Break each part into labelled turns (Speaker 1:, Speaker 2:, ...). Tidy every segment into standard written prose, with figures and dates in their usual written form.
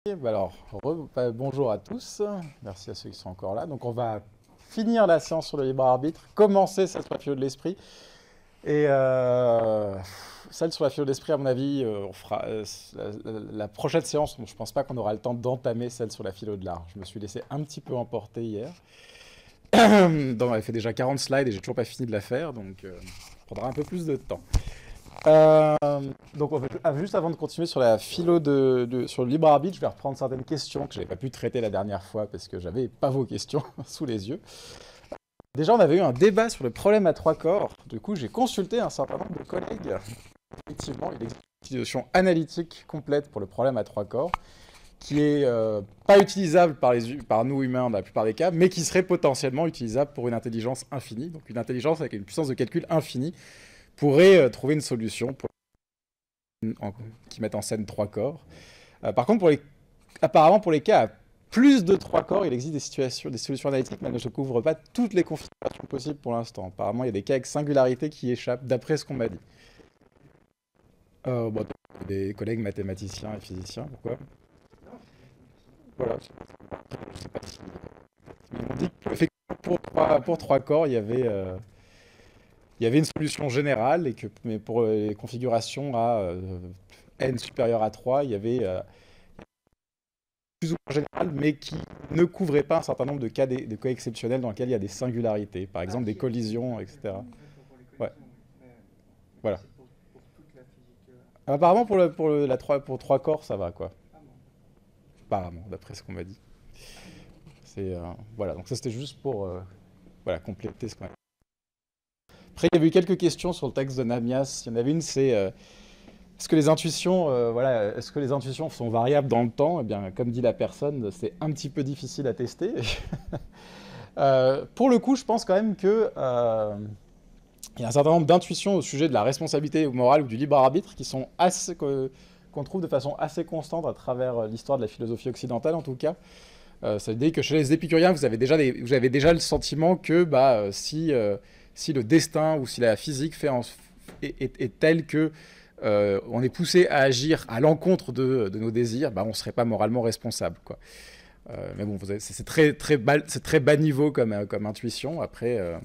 Speaker 1: Alors, bonjour à tous, merci à ceux qui sont encore là. Donc on va finir la séance sur le libre arbitre, commencer cette fois philo de l'esprit. Et celle sur la philo de l'esprit, à mon avis, on fera la prochaine séance. Je pense pas qu'on aura le temps d'entamer celle sur la philo de l'art. Je me suis laissé un petit peu emporter hier. Donc, on avait fait déjà 40 slides et j'ai toujours pas fini de la faire, donc ça prendra un peu plus de temps. Euh, donc, juste avant de continuer sur la philo sur le libre arbitre, je vais reprendre certaines questions que je n'avais pas pu traiter la dernière fois parce que j'avais pas vos questions sous les yeux. Déjà, on avait eu un débat sur le problème à trois corps. Du coup, j'ai consulté un certain nombre de collègues. Effectivement, il existe une utilisation analytique complète pour le problème à trois corps qui est pas utilisable par nous humains dans la plupart des cas, mais qui serait potentiellement utilisable pour une intelligence infinie. Donc, une intelligence avec une puissance de calcul infinie pourrait trouver une solution qui mettent en scène trois corps. Par contre, apparemment, pour les cas à plus de trois corps, il existe des solutions analytiques, mais elles ne se couvrent pas toutes les configurations possibles pour l'instant. Apparemment, il y a des cas avec singularité qui échappent, d'après ce qu'on m'a dit. Bon, des collègues mathématiciens et physiciens, pourquoi? Voilà. Je sais pas si... Ils m'ont dit qu'effectivement, pour trois corps, il y avait une solution générale, mais pour les configurations à n supérieur à 3, il y avait plus ou moins général, mais qui ne couvrait pas un certain nombre de cas exceptionnels dans lesquels il y a des singularités, par exemple des collisions, etc. Ouais, voilà. Apparemment, pour trois corps, ça va, quoi. Apparemment, d'après ce qu'on m'a dit. Voilà, donc ça c'était juste pour voilà, compléter ce qu'on a. Après, il y avait eu quelques questions sur le texte de Namias. Il y en avait une, c'est est-ce que les intuitions, est-ce que les intuitions sont variables dans le temps? Eh bien, comme dit la personne, c'est un petit peu difficile à tester. Pour le coup, je pense quand même que il y a un certain nombre d'intuitions au sujet de la responsabilité morale ou du libre arbitre qui sont qu'on trouve de façon assez constante à travers l'histoire de la philosophie occidentale, en tout cas. Ça veut dire que chez les épicuriens, vous avez déjà le sentiment que si le destin ou si la physique est telle que on est poussé à agir à l'encontre de nos désirs, on ne serait pas moralement responsable, quoi. Mais bon, c'est très bas niveau comme intuition. Après,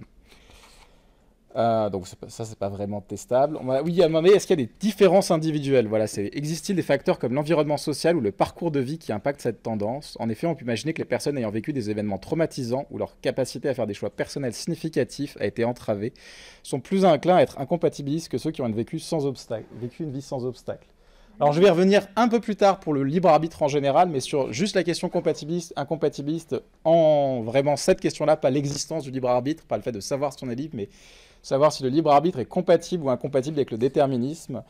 Speaker 1: donc ça, c'est pas vraiment testable. Oui, à un moment donné, est-ce qu'il y a des différences individuelles? Voilà, existe-t-il des facteurs comme l'environnement social ou le parcours de vie qui impactent cette tendance? En effet, on peut imaginer que les personnes ayant vécu des événements traumatisants ou leur capacité à faire des choix personnels significatifs a été entravée sont plus enclins à être incompatibilistes que ceux qui ont vécu une vie sans obstacle. Alors, je vais y revenir un peu plus tard pour le libre arbitre en général, mais sur juste la question compatibiliste, incompatibiliste, en vraiment cette question-là, pas l'existence du libre arbitre, pas le fait de savoir si on est libre, mais savoir si le libre arbitre est compatible ou incompatible avec le déterminisme.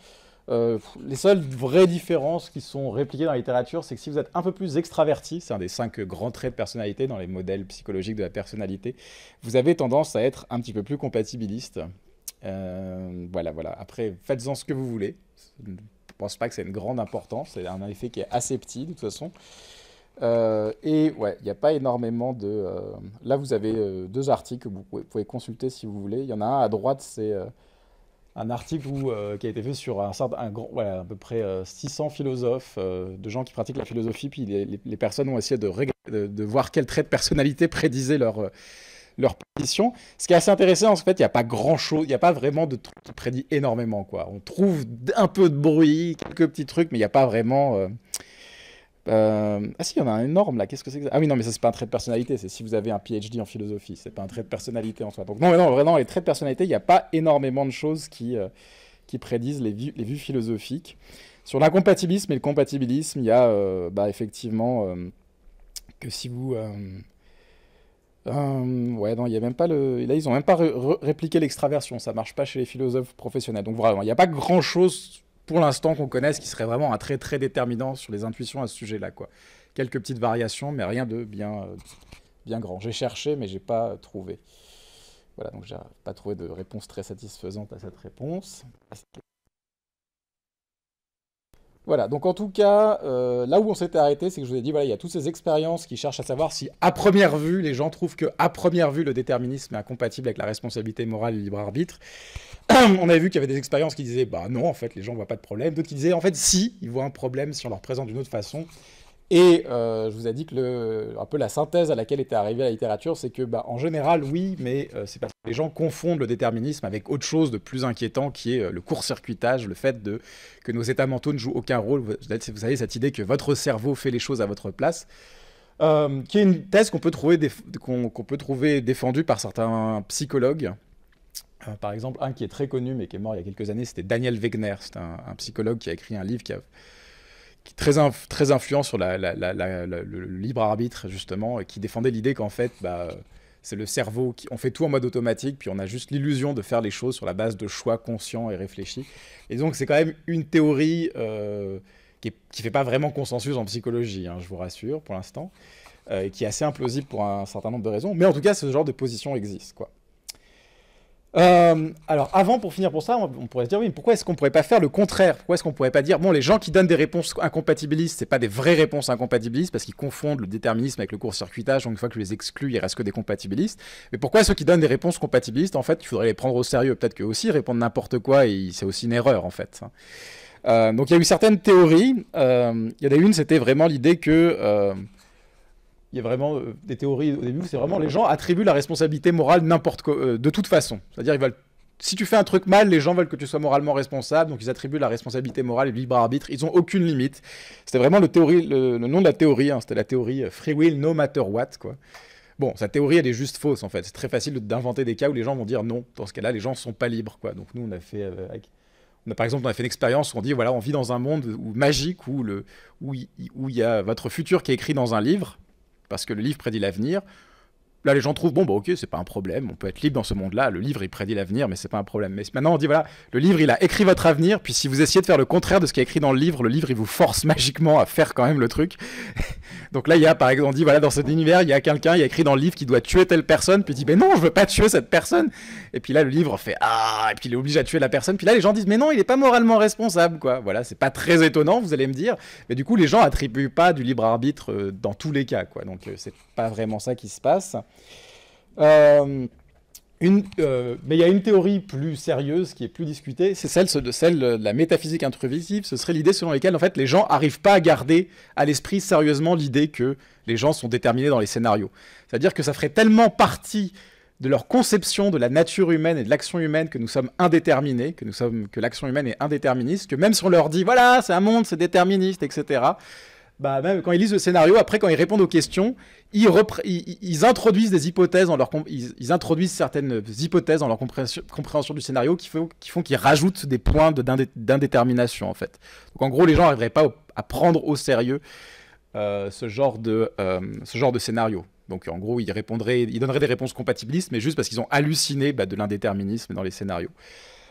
Speaker 1: Les seules vraies différences qui sont répliquées dans la littérature, c'est que si vous êtes un peu plus extraverti, c'est un des 5 grands traits de personnalité dans les modèles psychologiques de la personnalité, vous avez tendance à être un petit peu plus compatibiliste. Voilà. Après, faites-en ce que vous voulez. Je ne pense pas que c'est une grande importance. C'est un effet qui est assez petit, de toute façon. Et ouais, il n'y a pas énormément de... Là, vous avez deux articles que vous pouvez consulter si vous voulez. Il y en a un à droite, c'est un article qui a été fait sur à peu près 600 philosophes, de gens qui pratiquent la philosophie, puis les personnes ont essayé de voir quels traits de personnalité prédisaient leur position. Ce qui est assez intéressant, en fait, il n'y a pas grand-chose, il n'y a pas vraiment de trucs qui prédit énormément, quoi. On trouve un peu de bruit, quelques petits trucs, mais il n'y a pas vraiment... Ah si, il y en a un énorme là, qu'est-ce que c'est que ça? Ah oui, non, mais ça c'est pas un trait de personnalité, c'est si vous avez un PhD en philosophie, c'est pas un trait de personnalité en soi. Donc non, vraiment, les traits de personnalité, il n'y a pas énormément de choses qui prédisent les vues philosophiques. Sur l'incompatibilisme et le compatibilisme, il y a effectivement que si vous... ouais, non, il y a même pas le... Là, ils ont même pas répliqué l'extraversion, ça marche pas chez les philosophes professionnels. Donc vraiment, il n'y a pas grand-chose pour l'instant qu'on connaisse qui serait vraiment un trait très déterminant sur les intuitions à ce sujet-là, quoi. Quelques petites variations, mais rien de bien grand. J'ai cherché, mais j'ai pas trouvé. Voilà, donc j'ai pas trouvé de réponse très satisfaisante à cette réponse. Voilà, donc en tout cas, là où on s'était arrêté, c'est que je vous ai dit, voilà, il y a toutes ces expériences qui cherchent à savoir si, à première vue, les gens trouvent que, à première vue, le déterminisme est incompatible avec la responsabilité morale et le libre arbitre. On avait vu qu'il y avait des expériences qui disaient, bah non, en fait, les gens voient pas de problème. D'autres qui disaient, en fait, si, ils voient un problème si on leur présente d'une autre façon. Et je vous ai dit que un peu la synthèse à laquelle était arrivée la littérature, c'est que, bah, en général, oui, mais c'est parce que les gens confondent le déterminisme avec autre chose de plus inquiétant, qui est le court-circuitage, le fait que nos états mentaux ne jouent aucun rôle. Vous savez, cette idée que votre cerveau fait les choses à votre place, qui est une thèse qu'on peut trouver, qu'on peut trouver défendue par certains psychologues. Par exemple, un qui est très connu, mais qui est mort il y a quelques années, c'était Daniel Wegner. C'est un psychologue qui a écrit un livre qui est très influent sur le libre arbitre, justement, et qui défendait l'idée qu'en fait, bah, c'est le cerveau, on fait tout en mode automatique, puis on a juste l'illusion de faire les choses sur la base de choix conscients et réfléchis. Et donc, c'est quand même une théorie qui fait pas vraiment consensus en psychologie, hein, je vous rassure, pour l'instant, et qui est assez implausible pour un certain nombre de raisons. Mais en tout cas, ce genre de position existe, quoi. Alors avant, pour finir pour ça, on pourrait se dire, oui, mais pourquoi est-ce qu'on pourrait pas faire le contraire? Pourquoi est-ce qu'on pourrait pas dire, bon, les gens qui donnent des réponses incompatibilistes, c'est pas des vraies réponses incompatibilistes, parce qu'ils confondent le déterminisme avec le court-circuitage, donc une fois que je les exclus, il reste que des compatibilistes. Mais pourquoi ceux qui donnent des réponses compatibilistes, en fait, il faudrait les prendre au sérieux? Peut-être qu'eux aussi répondent n'importe quoi, et c'est aussi une erreur, en fait. Donc il y a eu certaines théories. Il y en a une, c'était vraiment l'idée que... il y a vraiment des théories au début, c'est vraiment les gens attribuent la responsabilité morale de toute façon. C'est-à-dire, si tu fais un truc mal, les gens veulent que tu sois moralement responsable, donc ils attribuent la responsabilité morale et le libre arbitre. Ils n'ont aucune limite. C'était vraiment le nom de la théorie, hein, c'était la théorie Free Will No Matter What, quoi. Bon, cette théorie, elle est juste fausse, en fait. C'est très facile d'inventer des cas où les gens vont dire non. Dans ce cas-là, les gens ne sont pas libres, quoi. Donc nous, on a fait... par exemple, on a fait une expérience où on dit, voilà, on vit dans un monde magique où il y a votre futur qui est écrit dans un livre, parce que le livre prédit l'avenir. Là, les gens trouvent, bon, bah ok, c'est pas un problème, on peut être libre dans ce monde-là, le livre, il prédit l'avenir, mais c'est pas un problème. Mais maintenant, on dit, voilà, le livre, il a écrit votre avenir, puis si vous essayez de faire le contraire de ce qui est écrit dans le livre, il vous force magiquement à faire quand même le truc. Donc là, il y a, par exemple, on dit, voilà, dans cet univers, il y a quelqu'un, il y a écrit dans le livre qu'il doit tuer telle personne, puis il dit, mais non, je veux pas tuer cette personne. Et puis là, le livre fait, ah, et puis il est obligé à tuer la personne. Puis là, les gens disent, mais non, il est pas moralement responsable, quoi. Voilà, c'est pas très étonnant, vous allez me dire. Mais du coup, les gens attribuent pas du libre arbitre dans tous les cas, quoi. Donc c'est pas vraiment ça qui se passe. Mais il y a une théorie plus sérieuse qui est plus discutée, c'est celle de la métaphysique intrusive. Ce serait l'idée selon laquelle en fait les gens n'arrivent pas à garder à l'esprit sérieusement l'idée que les gens sont déterminés dans les scénarios. C'est-à-dire que ça ferait tellement partie de leur conception de la nature humaine et de l'action humaine que nous sommes indéterminés, que l'action humaine est indéterministe, que même si on leur dit voilà c'est un monde, c'est déterministe, etc. Bah, même quand ils lisent le scénario, après quand ils répondent aux questions, ils introduisent des hypothèses ils introduisent certaines hypothèses dans leur compréhension du scénario qui font qu'ils rajoutent des points d'indétermination en fait. Donc en gros, les gens n'arriveraient pas à prendre au sérieux ce genre de scénario. Donc en gros, ils donneraient des réponses compatibilistes, mais juste parce qu'ils ont halluciné de l'indéterminisme dans les scénarios.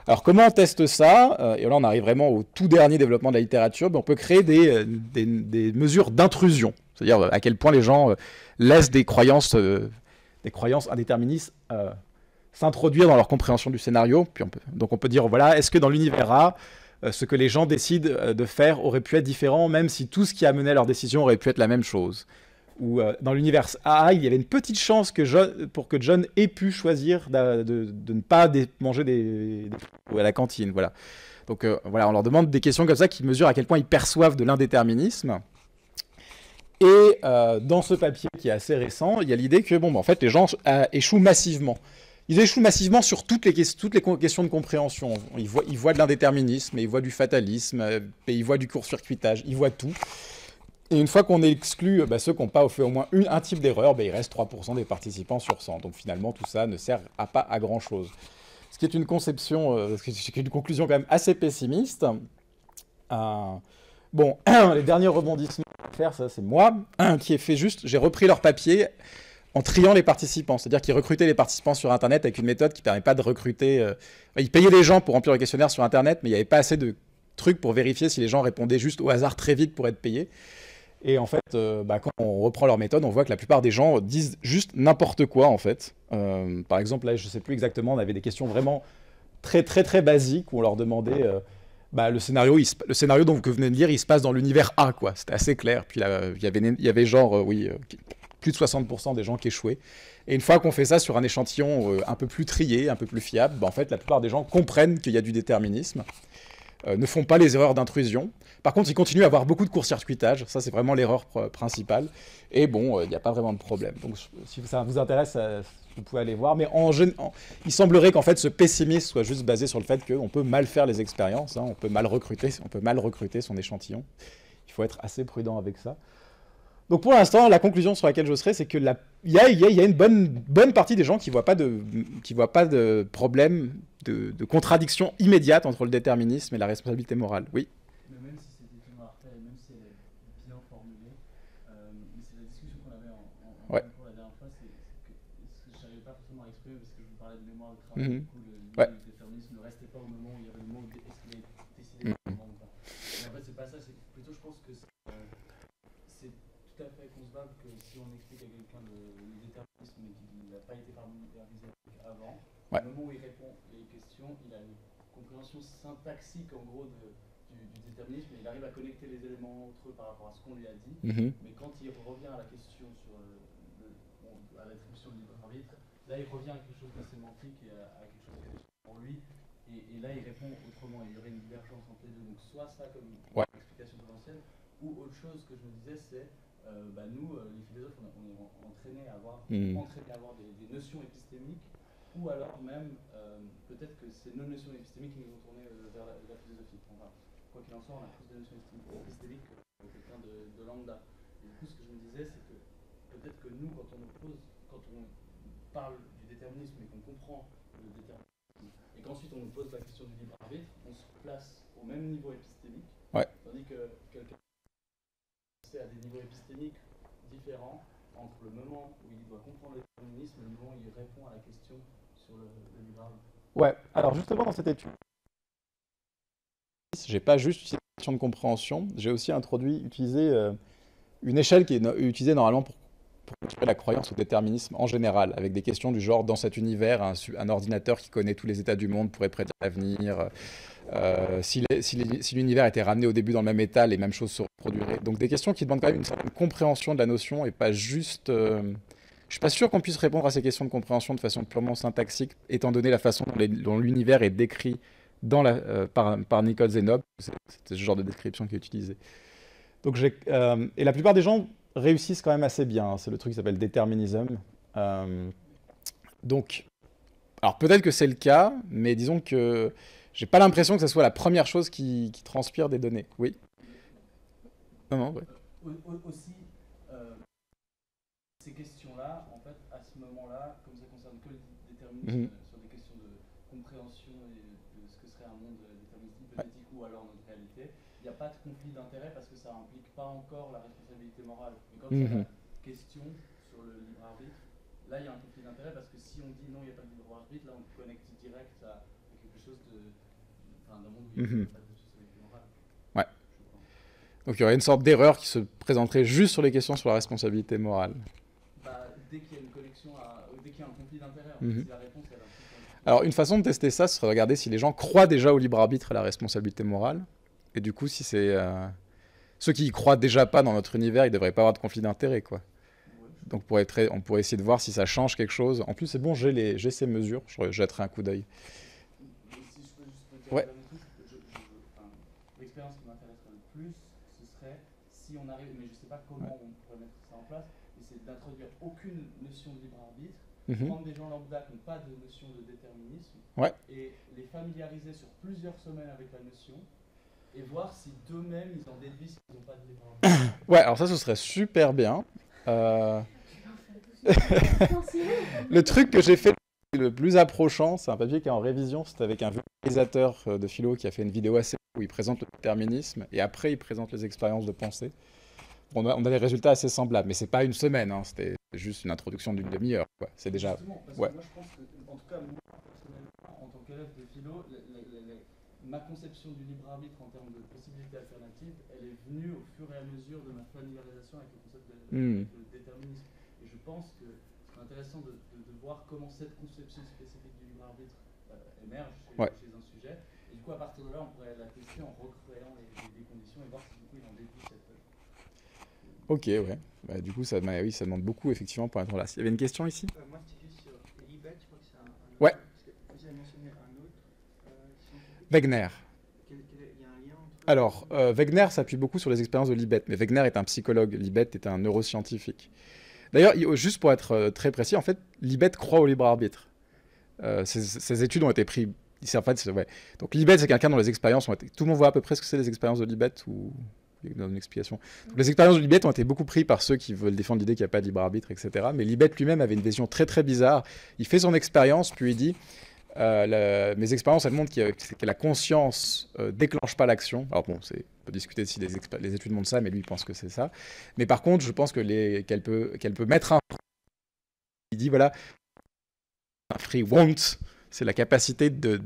Speaker 1: Alors comment on teste ça? Et là on arrive vraiment au tout dernier développement de la littérature. On peut créer des mesures d'intrusion, c'est-à-dire à quel point les gens laissent des croyances indéterministes s'introduire dans leur compréhension du scénario. Donc on peut dire, voilà, est-ce que dans l'univers A, ce que les gens décident de faire aurait pu être différent, même si tout ce qui a mené à leur décision aurait pu être la même chose? Ou dans l'univers A, il y avait une petite chance pour que John ait pu choisir de ne pas manger à la cantine. Voilà. Donc voilà, on leur demande des questions comme ça qui mesurent à quel point ils perçoivent de l'indéterminisme. Et dans ce papier qui est assez récent, il y a l'idée que en fait, les gens échouent massivement. Ils échouent massivement sur toutes les questions de compréhension. Ils voient de l'indéterminisme, ils voient du fatalisme, et ils voient du court-circuitage, ils voient tout. Et une fois qu'on exclut ceux qui n'ont pas fait au moins un type d'erreur, il reste 3% des participants sur 100. Donc finalement, tout ça ne sert pas à grand-chose. Ce qui est une une conclusion quand même assez pessimiste. Les derniers rebondissements à faire, ça c'est moi, qui ai fait j'ai repris leur papier en triant les participants. C'est-à-dire qu'ils recrutaient les participants sur Internet avec une méthode qui ne permet pas de recruter... ils payaient les gens pour remplir le questionnaire sur Internet, mais il n'y avait pas assez de trucs pour vérifier si les gens répondaient juste au hasard très vite pour être payés. Et en fait, quand on reprend leur méthode, on voit que la plupart des gens disent juste n'importe quoi, en fait. Par exemple, là, je ne sais plus exactement, on avait des questions vraiment très, très, très basiques où on leur demandait... le scénario dont vous venez de lire, il se passe dans l'univers A, quoi. C'était assez clair. Puis là, il y avait genre, plus de 60% des gens qui échouaient. Et une fois qu'on fait ça sur un échantillon un peu plus trié, un peu plus fiable, en fait, la plupart des gens comprennent qu'il y a du déterminisme, ne font pas les erreurs d'intrusion. Par contre, il continue à avoir beaucoup de court-circuitage. Ça, c'est vraiment l'erreur principale. Et bon, il n'y a pas vraiment de problème. Donc, si ça vous intéresse, vous pouvez aller voir. Mais il semblerait qu'en fait, ce pessimisme soit juste basé sur le fait qu'on peut mal faire les expériences. Hein, on peut mal recruter son échantillon. Il faut être assez prudent avec ça. Donc pour l'instant, la conclusion sur laquelle je serai, c'est que il y a une bonne partie des gens qui voient pas de problème de contradiction immédiate entre le déterminisme et la responsabilité morale. Oui.
Speaker 2: Mais même si cette étude parfaite, même si elle est bien formulée, mais c'est la discussion qu'on avait en
Speaker 1: Ouais.
Speaker 2: cours la dernière fois, c'est que ce que je n'arrivais pas forcément à exprimer parce que je vous parlais de mémoire de travail,
Speaker 1: Mhm.
Speaker 2: du coup
Speaker 1: Ouais.
Speaker 2: le déterminisme ne restait pas au moment où il y avait le mot est-ce qu'il est décidé
Speaker 1: Mhm.
Speaker 2: ou pas. Mais en fait, c'est pas ça, c'est plutôt, je pense que c'est tout à fait concevable que si on explique à quelqu'un le déterminisme mais qu'il n'a pas été familiarisé avant,
Speaker 1: Ouais.
Speaker 2: au moment où il répond les questions, il a une compréhension syntaxique en gros du déterminisme, et il arrive à connecter les éléments entre eux par rapport à ce qu'on lui a dit.
Speaker 1: Mhm.
Speaker 2: Mais quand il revient à la question sur à l'attribution du libre arbitre, là il revient à quelque chose de sémantique et à quelque chose qui est pour lui. Et là il répond autrement. Il y aurait une divergence entre les deux. Donc soit ça comme
Speaker 1: Ouais.
Speaker 2: explication potentielle, ou autre chose que je me disais, c'est nous, les philosophes, on est entraînés à avoir, des notions épistémiques, ou alors même peut-être que c'est nos notions épistémiques qui nous ont tournés vers la philosophie. Enfin, quoi qu'il en soit, on a plus de notions épistémiques que quelqu'un de lambda. Et du coup, ce que je me disais, c'est que peut-être que nous, quand on parle du déterminisme et qu'on comprend le déterminisme, et qu'ensuite on nous pose la question du libre arbitre, on se place au même niveau épistémique,
Speaker 1: Ouais.
Speaker 2: tandis que quelqu'un c'est à des niveaux épistémiques différents entre le moment où il doit comprendre le déterminisme et le moment où il répond à la question sur le libre arbitre.
Speaker 1: Ouais. Alors justement dans cette étude, j'ai pas juste utilisé la question de compréhension, j'ai aussi utilisé une échelle qui est utilisée normalement pour mesurer la croyance au déterminisme en général, avec des questions du genre, dans cet univers, un ordinateur qui connaît tous les états du monde pourrait prédire l'avenir. Si l'univers était ramené au début dans le même état, les mêmes choses se reproduiraient. Donc des questions qui demandent quand même une certaine compréhension de la notion et pas juste... Je suis pas sûr qu'on puisse répondre à ces questions de compréhension de façon purement syntaxique, étant donné la façon dont l'univers est décrit par Nicole Zenob. C'est ce genre de description qui est utilisée. Donc et la plupart des gens réussissent quand même assez bien. Hein. C'est le truc qui s'appelle déterminisme. Donc, alors peut-être que c'est le cas, mais disons que j'ai pas l'impression que ce soit la première chose qui transpire des données. Oui. Non, ouais.
Speaker 2: Aussi, ces questions-là, en fait, à ce moment-là, comme ça concerne que le déterminisme, sur des questions de compréhension et de ce que serait un monde déterministe hypothétique ou alors notre réalité, il n'y a pas de conflit d'intérêt parce que ça implique pas encore la responsabilité morale. Mais quand il y a la question sur le libre arbitre, là il y a un conflit d'intérêt parce que si on dit non, il n'y a pas de libre arbitre, là on connecte direct à quelque chose d'un monde où il n'y a pas de responsabilité morale.
Speaker 1: Ouais. Donc il y aurait une sorte d'erreur qui se présenterait juste sur les questions sur la responsabilité morale.
Speaker 2: Dès qu'il y a une connexion, dès qu'il y a un conflit d'intérêt, si la réponse elle implique.
Speaker 1: Alors une façon de tester ça, ce serait de regarder si les gens croient déjà au libre arbitre et à la responsabilité morale. Et du coup, si c'est ceux qui y croient déjà pas dans notre univers, ils devraient pas avoir de conflit d'intérêt, quoi. Donc on pourrait essayer de voir si ça change quelque chose. En plus, c'est bon, j'ai ces mesures, je jetterai un coup d'œil.
Speaker 2: Si je peux juste te dire
Speaker 1: ouais.
Speaker 2: L'expérience qui m'intéresserait le plus, ce serait si on arrive, mais je sais pas comment on pourrait mettre ça en place, mais c'est d'introduire aucune notion de libre arbitre, prendre des gens lambda qui n'ont pas de notion de déterminisme, et les familiariser sur plusieurs semaines avec la notion, et voir si d'eux-mêmes ils en déduisent qu'ils n'ont pas de libre arbitre.
Speaker 1: Ouais, alors ça, ce serait super bien. Le truc que j'ai fait le plus approchant, c'est un papier qui est en révision, c'est avec un vulgarisateur de philo qui a fait une vidéo assez où il présente le déterminisme et après il présente les expériences de pensée. On a des résultats assez semblables, mais c'est pas une semaine, hein, c'était juste une introduction d'une demi-heure. C'est déjà...
Speaker 2: Justement, parce que moi je pense que, en tout cas moi personnellement, en tant qu'élève de philo, ma conception du libre arbitre en termes de possibilités alternatives, elle est venue au fur et à mesure de ma familiarisation avec le concept de déterminisme. Et je pense que c'est intéressant de voir comment cette conception spécifique du libre arbitre émerge chez un sujet. Et du coup, à partir de là, on pourrait la tester en recréant les conditions et voir si du coup il en déduit cette...
Speaker 1: Ok, ouais. Bah, du coup, ça demande beaucoup, effectivement, pour être là. Il y avait une question ici
Speaker 3: moi, c'était juste sur Libet, je crois que c'est un
Speaker 1: ouais.
Speaker 3: Parce que vous avez mentionné un autre.
Speaker 1: Wegener.
Speaker 3: Il y a un lien entre
Speaker 1: Alors, Wegener s'appuie beaucoup sur les expériences de Libet, mais Wegener est un psychologue, Libet est un neuroscientifique. D'ailleurs, juste pour être très précis, en fait, Libet croit au libre arbitre. Ses études ont été prises. En fait, ouais. Donc Libet, c'est quelqu'un dont les expériences ont été... Tout le monde voit à peu près ce que c'est les expériences de Libet ou dans une explication. Donc, les expériences de Libet ont été beaucoup prises par ceux qui veulent défendre l'idée qu'il n'y a pas de libre arbitre, etc. Mais Libet lui-même avait une vision très très bizarre. Il fait son expérience, puis il dit mes expériences, elles montrent que la conscience déclenche pas l'action. Alors bon, on peut discuter si les études montrent ça, mais lui il pense que c'est ça. Mais par contre, je pense que qu'elle peut mettre un... Il dit voilà, un free want, c'est la capacité de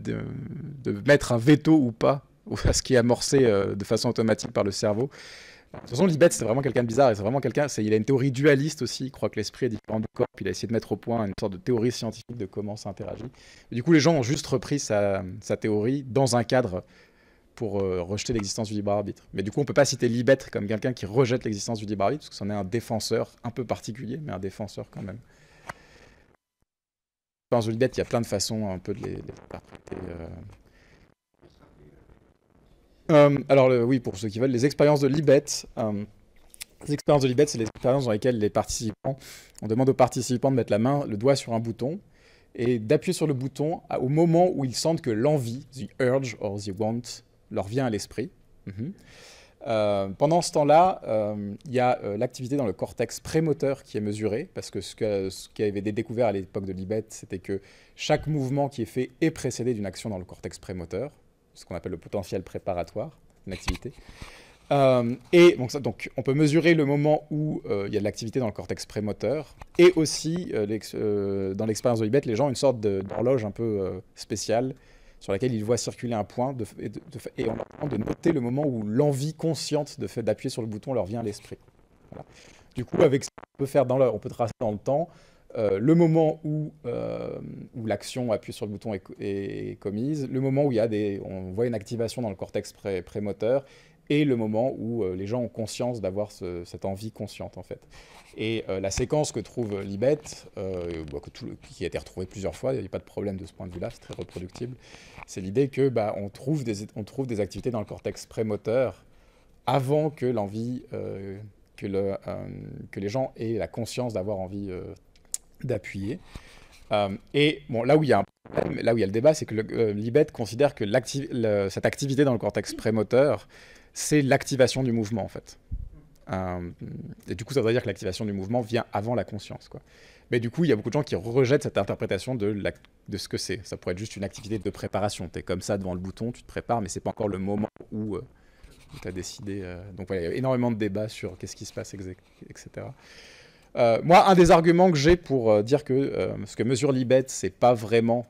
Speaker 1: mettre un veto ou pas à ce qui est amorcé de façon automatique par le cerveau. De toute façon, Libet, c'est vraiment quelqu'un de bizarre. C'est vraiment il a une théorie dualiste aussi. Il croit que l'esprit est différent du corps. Puis il a essayé de mettre au point une sorte de théorie scientifique de comment ça interagit. Et du coup, les gens ont juste repris sa théorie dans un cadre pour rejeter l'existence du libre arbitre. Mais du coup, on ne peut pas citer Libet comme quelqu'un qui rejette l'existence du libre arbitre, parce que c'en est un défenseur un peu particulier, mais un défenseur quand même. Dans Libet, il y a plein de façons un peu de les interpréter. Alors oui, pour ceux qui veulent, les expériences de Libet. Les expériences de Libet, c'est les expériences dans lesquelles on demande aux participants de mettre le doigt sur un bouton et d'appuyer sur le bouton au moment où ils sentent que l'envie, the urge or the want, leur vient à l'esprit. Pendant ce temps-là, il y a l'activité dans le cortex prémoteur qui est mesurée, parce que ce qui avait été découvert à l'époque de Libet, c'était que chaque mouvement qui est fait est précédé d'une action dans le cortex prémoteur, ce qu'on appelle le potentiel préparatoire, une activité. Et donc, on peut mesurer le moment où il y a de l'activité dans le cortex prémoteur, et aussi, dans l'expérience de Libet, les gens ont une sorte d'horloge un peu spéciale, sur laquelle ils voient circuler un point, et on leur demande de noter le moment où l'envie consciente d'appuyer sur le bouton leur vient à l'esprit. Voilà. Du coup, avec ça, on peut tracer dans le temps le moment où l'action appuyée sur le bouton est commise, le moment où on voit une activation dans le cortex prémoteur, et le moment où les gens ont conscience d'avoir cette envie consciente, en fait. Et la séquence que trouve Libet, qui a été retrouvée plusieurs fois, il n'y a pas de problème de ce point de vue-là, c'est très reproductible, c'est l'idée que on trouve des activités dans le cortex prémoteur avant que l'envie, que les gens aient la conscience d'avoir envie d'appuyer. Et bon, là où il y a un problème, là où il y a le débat, c'est que Libet considère que cette activité dans le cortex prémoteur, c'est l'activation du mouvement, en fait. Et du coup, ça veut dire que l'activation du mouvement vient avant la conscience, quoi. Mais du coup, il y a beaucoup de gens qui rejettent cette interprétation de ce que c'est. Ça pourrait être juste une activité de préparation. Tu es comme ça devant le bouton, tu te prépares, mais c'est pas encore le moment où tu as décidé. Donc voilà, il y a énormément de débats sur qu'est-ce qui se passe, etc. Moi, un des arguments que j'ai pour dire que ce que mesure Libet, c'est pas vraiment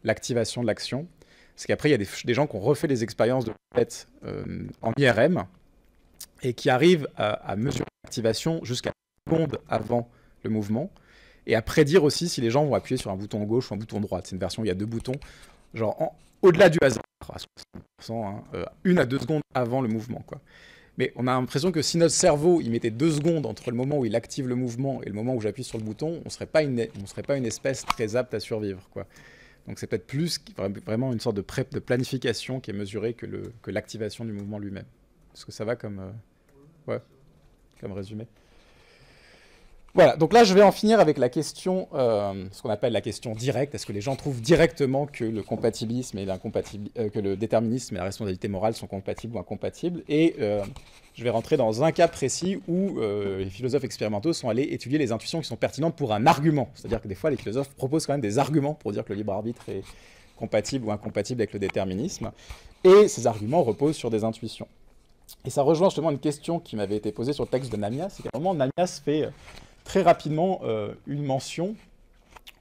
Speaker 1: l'activation de l'action, c'est qu'après, il y a des gens qui ont refait des expériences de Libet en IRM et qui arrivent à mesurer l'activation jusqu'à une seconde avant le mouvement et à prédire aussi si les gens vont appuyer sur un bouton gauche ou un bouton droit. C'est une version où il y a deux boutons, genre au-delà du hasard, à 60%, hein, 1 à 2 secondes avant le mouvement, quoi. Mais on a l'impression que si notre cerveau il mettait 2 secondes entre le moment où il active le mouvement et le moment où j'appuie sur le bouton, on ne serait pas une espèce très apte à survivre, quoi. Donc c'est peut-être plus vraiment une sorte de planification qui est mesurée que l'activation du mouvement lui-même. Est-ce que ça va comme résumé? Voilà, donc là je vais en finir avec la question, ce qu'on appelle la question directe. Est-ce que les gens trouvent directement que le compatibilisme et que le déterminisme et la responsabilité morale sont compatibles ou incompatibles? Et je vais rentrer dans un cas précis où les philosophes expérimentaux sont allés étudier les intuitions qui sont pertinentes pour un argument. C'est-à-dire que des fois les philosophes proposent quand même des arguments pour dire que le libre arbitre est compatible ou incompatible avec le déterminisme. Et ces arguments reposent sur des intuitions. Et ça rejoint justement une question qui m'avait été posée sur le texte de Namias. C'est qu'à un moment, Namias fait très rapidement une mention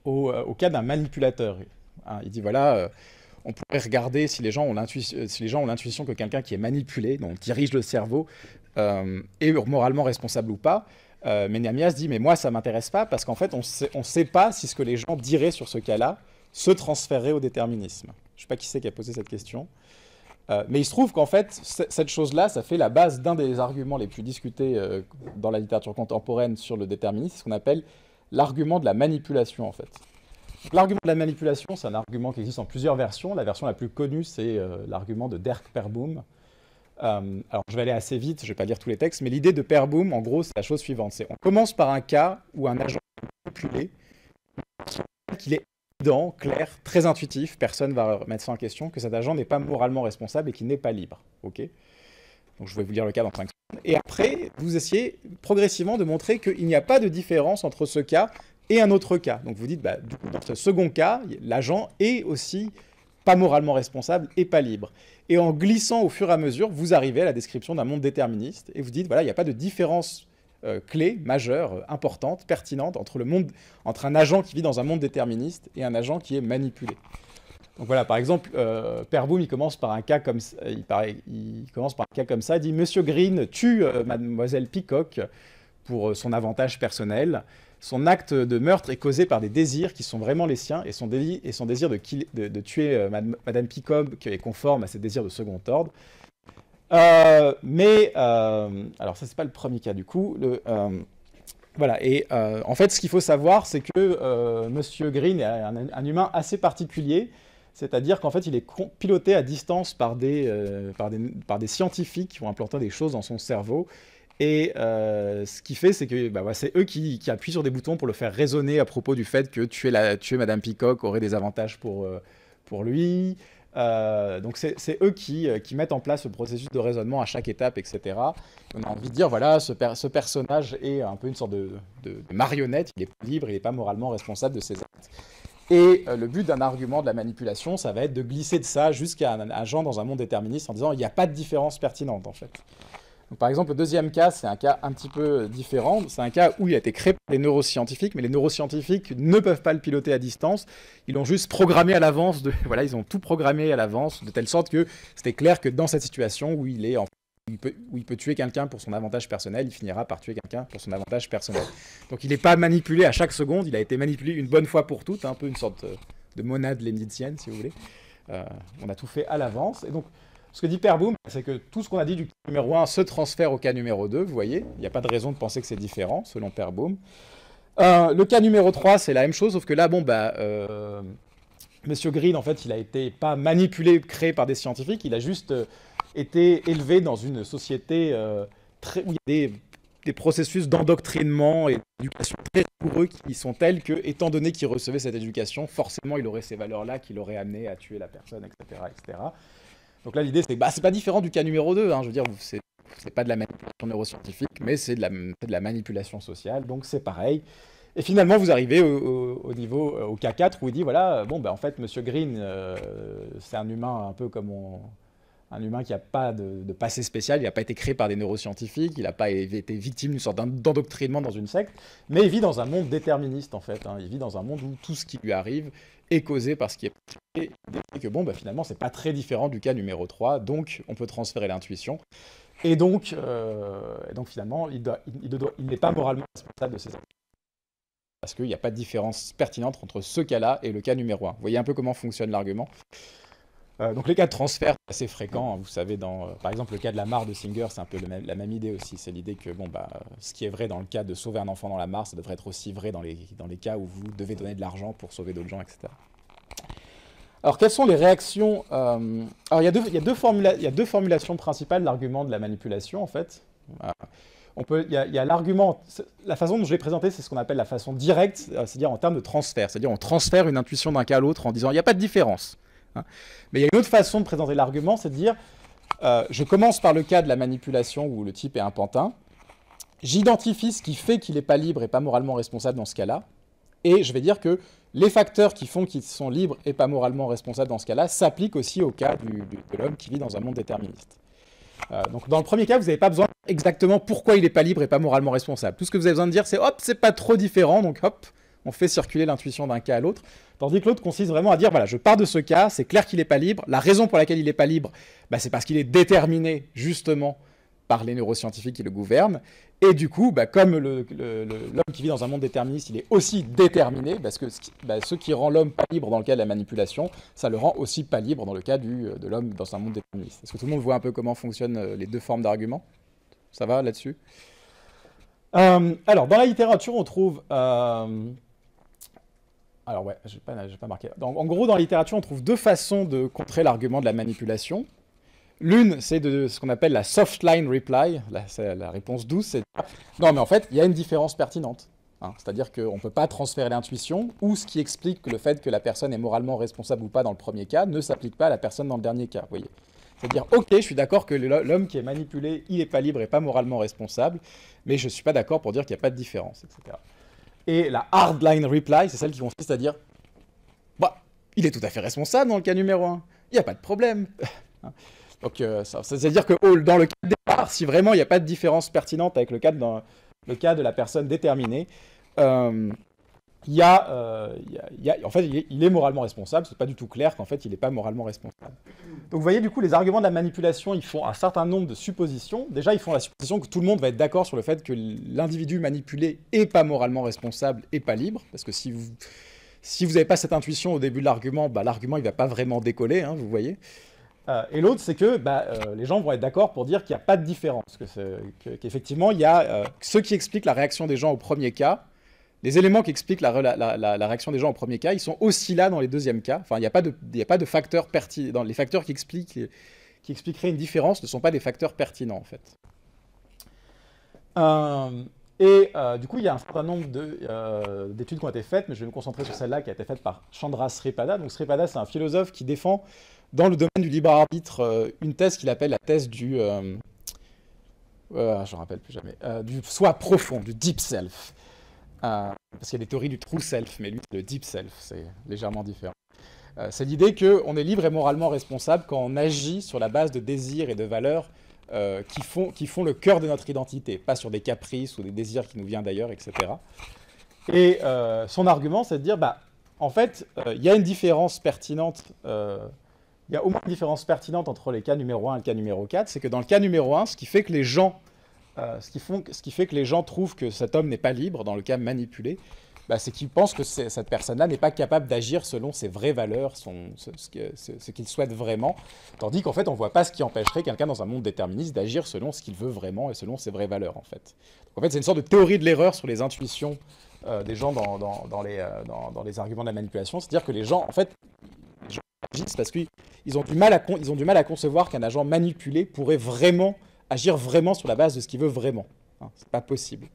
Speaker 1: au cas d'un manipulateur. Hein, il dit voilà, on pourrait regarder si les gens ont l'intuition que quelqu'un qui est manipulé, donc dirige le cerveau, est moralement responsable ou pas. Mais Namias dit mais moi ça m'intéresse pas parce qu'en fait on sait pas si ce que les gens diraient sur ce cas-là se transférerait au déterminisme. Je sais pas qui c'est qui a posé cette question. Mais il se trouve qu'en fait, cette chose-là, ça fait la base d'un des arguments les plus discutés dans la littérature contemporaine sur le déterminisme, c'est ce qu'on appelle l'argument de la manipulation, en fait. L'argument de la manipulation, c'est un argument qui existe en plusieurs versions. La version la plus connue, c'est l'argument de Dirk Perboom, Alors, je vais aller assez vite, je ne vais pas lire tous les textes, mais l'idée de pair boom, en gros, c'est la chose suivante. On commence par un cas où un agent est manipulé, qu'il est évident, clair, très intuitif, personne ne va remettre ça en question, que cet agent n'est pas moralement responsable et qu'il n'est pas libre. Okay, donc, je vais vous lire le cas dans 5 secondes. Et après, vous essayez progressivement de montrer qu'il n'y a pas de différence entre ce cas et un autre cas. Donc, vous dites, bah, du coup, dans ce second cas, l'agent est aussi pas moralement responsable et pas libre. Et en glissant au fur et à mesure, vous arrivez à la description d'un monde déterministe et vous dites, voilà, il n'y a pas de différence clé, majeure, importante, pertinente entre un agent qui vit dans un monde déterministe et un agent qui est manipulé. Donc voilà, par exemple, Pair Boom, il commence par un cas comme ça, il dit « Monsieur Green tue Mademoiselle Peacock pour son avantage personnel. Son acte de meurtre est causé par des désirs qui sont vraiment les siens et son désir de tuer Madame Peacock est conforme à ses désirs de second ordre. » alors ça, c'est pas le premier cas du coup. Voilà, et en fait, ce qu'il faut savoir, c'est que Monsieur Green est un humain assez particulier. C'est-à-dire qu'en fait, il est piloté à distance par des scientifiques qui vont implanter des choses dans son cerveau. Et ce qu'il fait, c'est que c'est eux qui appuient sur des boutons pour le faire raisonner à propos du fait que tuer Madame Peacock aurait des avantages pour lui. Donc c'est eux qui mettent en place ce processus de raisonnement à chaque étape, etc. On a envie de dire, voilà, ce personnage est un peu une sorte de marionnette, il est libre, il n'est pas moralement responsable de ses actes. Et le but d'un argument de la manipulation, ça va être de glisser de ça jusqu'à un agent dans un monde déterministe en disant il n'y a pas de différence pertinente en fait. Donc, par exemple, le deuxième cas, c'est un cas un petit peu différent. C'est un cas où il a été créé par les neuroscientifiques, mais les neuroscientifiques ne peuvent pas le piloter à distance. Ils l'ont juste programmé à l'avance. Voilà, ils ont tout programmé à l'avance, de telle sorte que c'était clair que dans cette situation où il peut tuer quelqu'un pour son avantage personnel, il finira par tuer quelqu'un pour son avantage personnel. Donc il n'est pas manipulé à chaque seconde, il a été manipulé une bonne fois pour toutes, un peu une sorte de monade leibnizienne, si vous voulez. On a tout fait à l'avance. Et donc, ce que dit Pair Boom, c'est que tout ce qu'on a dit du cas numéro 1 se transfère au cas numéro 2, vous voyez. Il n'y a pas de raison de penser que c'est différent, selon Pair Boom. Le cas numéro 3, c'est la même chose, sauf que là, Monsieur Green, en fait, il a été pas manipulé, créé par des scientifiques, il a juste été élevé dans une société où il y a des processus d'endoctrinement et d'éducation très rigoureux qui sont tels que, étant donné qu'il recevait cette éducation, forcément, il aurait ces valeurs-là qui l'auraient amené à tuer la personne, etc., etc. Donc là, l'idée, c'est que c'est pas différent du cas numéro 2, hein, je veux dire, c'est pas de la manipulation neuroscientifique, mais c'est de la manipulation sociale, donc c'est pareil. Et finalement, vous arrivez au cas 4 où il dit, voilà, en fait, Monsieur Green, c'est un humain un peu comme un humain qui n'a pas de passé spécial, il n'a pas été créé par des neuroscientifiques, il n'a pas été victime d'une sorte d'endoctrinement dans une secte, mais il vit dans un monde déterministe, en fait. Hein. Il vit dans un monde où tout ce qui lui arrive est causé par ce qui est passé, et que finalement, c'est pas très différent du cas numéro 3, donc on peut transférer l'intuition. Et donc finalement, il n'est pas moralement responsable de ses actes. Parce qu'il n'y a pas de différence pertinente entre ce cas-là et le cas numéro 1. Vous voyez un peu comment fonctionne l'argument. Donc les cas de transfert sont assez fréquents, hein, vous savez, par exemple le cas de la mare de Singer, c'est un peu la même idée aussi, c'est l'idée que ce qui est vrai dans le cas de sauver un enfant dans la mare, ça devrait être aussi vrai dans les cas où vous devez donner de l'argent pour sauver d'autres gens, etc. Alors quelles sont les réactions Alors il y a deux formulations principales de l'argument de la manipulation en fait. Il y a l'argument, la façon dont je l'ai présenté, c'est ce qu'on appelle la façon directe, c'est-à-dire en termes de transfert, c'est-à-dire on transfère une intuition d'un cas à l'autre en disant il n'y a pas de différence. Mais il y a une autre façon de présenter l'argument, c'est de dire je commence par le cas de la manipulation où le type est un pantin, j'identifie ce qui fait qu'il n'est pas libre et pas moralement responsable dans ce cas-là, et je vais dire que les facteurs qui font qu'ils sont libres et pas moralement responsables dans ce cas-là s'appliquent aussi au cas de l'homme qui vit dans un monde déterministe. Donc dans le premier cas, vous n'avez pas besoin exactement pourquoi il n'est pas libre et pas moralement responsable. Tout ce que vous avez besoin de dire, c'est hop, c'est pas trop différent, donc hop, on fait circuler l'intuition d'un cas à l'autre. Tandis que l'autre consiste vraiment à dire, voilà, je pars de ce cas, c'est clair qu'il n'est pas libre. La raison pour laquelle il n'est pas libre, c'est parce qu'il est déterminé, justement, par les neuroscientifiques qui le gouvernent. Et du coup, comme l'homme qui vit dans un monde déterministe, il est aussi déterminé, parce que ce qui rend l'homme pas libre dans le cas de la manipulation, ça le rend aussi pas libre dans le cas de l'homme dans un monde déterministe. Est-ce que tout le monde voit un peu comment fonctionnent les deux formes d'arguments? Ça va là-dessus? Alors, dans la littérature, on trouve... Alors ouais, j'ai pas marqué. En gros, dans la littérature, on trouve deux façons de contrer l'argument de la manipulation. L'une, c'est de ce qu'on appelle la soft line reply, c'est la réponse douce, c'est non mais en fait, il y a une différence pertinente. Hein, c'est-à-dire qu'on ne peut pas transférer l'intuition, ou ce qui explique que le fait que la personne est moralement responsable ou pas dans le premier cas ne s'applique pas à la personne dans le dernier cas. Vous voyez. C'est-à-dire, ok, je suis d'accord que l'homme qui est manipulé, il n'est pas libre et pas moralement responsable, mais je ne suis pas d'accord pour dire qu'il n'y a pas de différence, etc. Et la hard line reply, c'est celle qui consiste à dire, bah, il est tout à fait responsable dans le cas numéro 1, il n'y a pas de problème. Donc, c'est-à-dire que dans le cas de départ, si vraiment il n'y a pas de différence pertinente avec le cas de la personne déterminée, en fait, il est moralement responsable. C'est pas du tout clair qu'en fait, il n'est pas moralement responsable. Donc, vous voyez, du coup, les arguments de la manipulation, ils font un certain nombre de suppositions. Déjà, ils font la supposition que tout le monde va être d'accord sur le fait que l'individu manipulé est pas moralement responsable et pas libre, parce que si vous n'avez pas cette intuition au début de l'argument, bah, l'argument il va pas vraiment décoller, hein, vous voyez. Et l'autre, c'est que les gens vont être d'accord pour dire qu'il n'y a pas de différence, qu'effectivement, il y a ce qui explique la réaction des gens au premier cas, les éléments qui expliquent la réaction des gens au premier cas, ils sont aussi là dans les deuxièmes cas. Enfin, il n'y a pas de facteurs pertinents. Les facteurs qui expliqueraient une différence ne sont pas des facteurs pertinents, en fait. Du coup, il y a un certain nombre d'études qui ont été faites, mais je vais me concentrer sur celle-là qui a été faite par Chandra Sripada. Donc Sripada, c'est un philosophe qui défend, dans le domaine du libre arbitre, une thèse qu'il appelle la thèse du... je ne me rappelle plus jamais. Du soi profond, du deep self. Parce qu'il y a des théories du true self, mais lui, le deep self, c'est légèrement différent. C'est l'idée qu'on est libre et moralement responsable quand on agit sur la base de désirs et de valeurs qui font le cœur de notre identité, pas sur des caprices ou des désirs qui nous viennent d'ailleurs, etc. Et son argument, c'est de dire, en fait, il y a une différence pertinente, il y a au moins une différence pertinente entre les cas numéro 1 et le cas numéro 4, c'est que dans le cas numéro 1, ce qui fait que les gens trouvent que cet homme n'est pas libre, dans le cas manipulé, c'est qu'ils pensent que cette personne-là n'est pas capable d'agir selon ses vraies valeurs, ce qu'il souhaite vraiment, tandis qu'en fait, on ne voit pas ce qui empêcherait quelqu'un dans un monde déterministe d'agir selon ce qu'il veut vraiment et selon ses vraies valeurs, en fait. Donc, en fait, c'est une sorte de théorie de l'erreur sur les intuitions des gens dans les arguments de la manipulation, c'est-à-dire que les gens, en fait, agissent parce qu'ils ont du mal à concevoir qu'un agent manipulé pourrait vraiment agir vraiment sur la base de ce qu'il veut vraiment. Hein, c'est pas possible.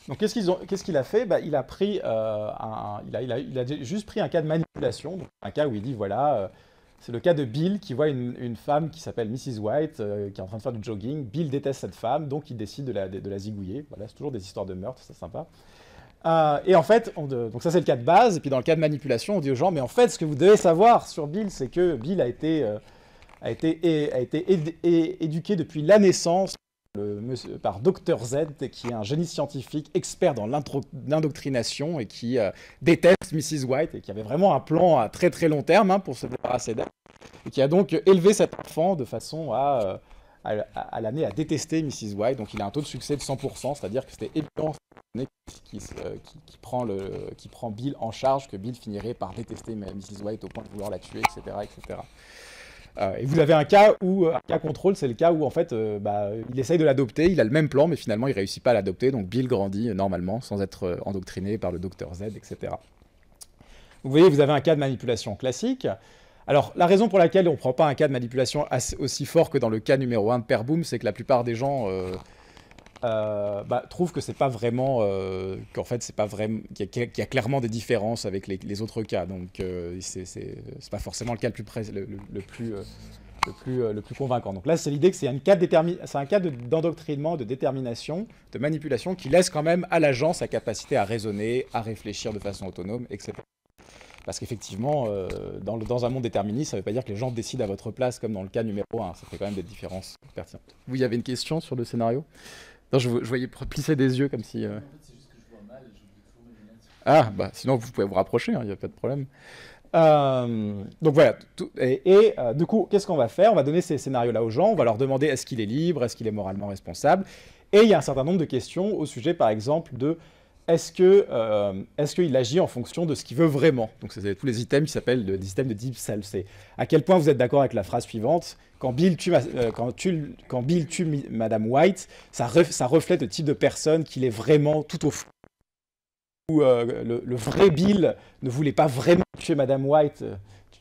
Speaker 1: Donc qu'est-ce qu'il a fait ? Il a pris il a juste pris un cas de manipulation, donc un cas où il dit voilà, c'est le cas de Bill qui voit une femme qui s'appelle Mrs. White qui est en train de faire du jogging. Bill déteste cette femme, donc il décide de la zigouiller. Voilà, c'est toujours des histoires de meurtre, c'est sympa. Et en fait, donc ça c'est le cas de base, et puis dans le cas de manipulation, on dit aux gens, mais en fait, ce que vous devez savoir sur Bill, c'est que Bill a été éduqué depuis la naissance par Dr Z, qui est un génie scientifique expert dans l'indoctrination et qui déteste Mrs. White et qui avait vraiment un plan à très très long terme pour se débarrasser d'elle, et qui a donc élevé cet enfant de façon à l'amener à détester Mrs. White. Donc il a un taux de succès de 100%, c'est-à-dire que c'était évident qui prend Bill en charge, que Bill finirait par détester Mrs. White au point de vouloir la tuer, etc. etc. Et vous avez un cas contrôle, c'est le cas où en fait il essaye de l'adopter, il a le même plan, mais finalement il réussit pas à l'adopter, donc Bill grandit normalement sans être endoctriné par le Dr Z, etc. Vous voyez, vous avez un cas de manipulation classique. Alors la raison pour laquelle on ne prend pas un cas de manipulation aussi fort que dans le cas numéro 1 de Perboom, c'est que la plupart des gens trouvent que c'est pas vraiment, qu'en fait c'est pas vraiment, qu'il y a clairement des différences avec les autres cas, donc c'est pas forcément le cas le plus convaincant. Donc là c'est l'idée que c'est un cas d'endoctrinement, de détermination, de manipulation qui laisse quand même à l'agent sa capacité à raisonner, à réfléchir de façon autonome, etc. Parce qu'effectivement, dans un monde déterministe, ça ne veut pas dire que les gens décident à votre place comme dans le cas numéro 1, ça fait quand même des différences pertinentes. Vous, il y avait une question sur le scénario ? Non, je voyais plisser des yeux comme si...
Speaker 2: En fait, c'est juste que je vois mal et j'oublie toujours mes lunettes.
Speaker 1: Ah, sinon vous pouvez vous rapprocher, il n'y a pas de problème. Donc voilà, du coup, qu'est-ce qu'on va faire ? On va donner ces scénarios-là aux gens, on va leur demander est-ce qu'il est libre, est-ce qu'il est moralement responsable, et il y a un certain nombre de questions au sujet, par exemple, de est-ce qu'il agit en fonction de ce qu'il veut vraiment ? Donc c'est tous les items qui s'appellent des items de deep self. C'est à quel point vous êtes d'accord avec la phrase suivante : quand Bill tue Madame White, ça reflète le type de personne qu'il est vraiment tout au fond. Où le vrai Bill ne voulait pas vraiment tuer Madame White.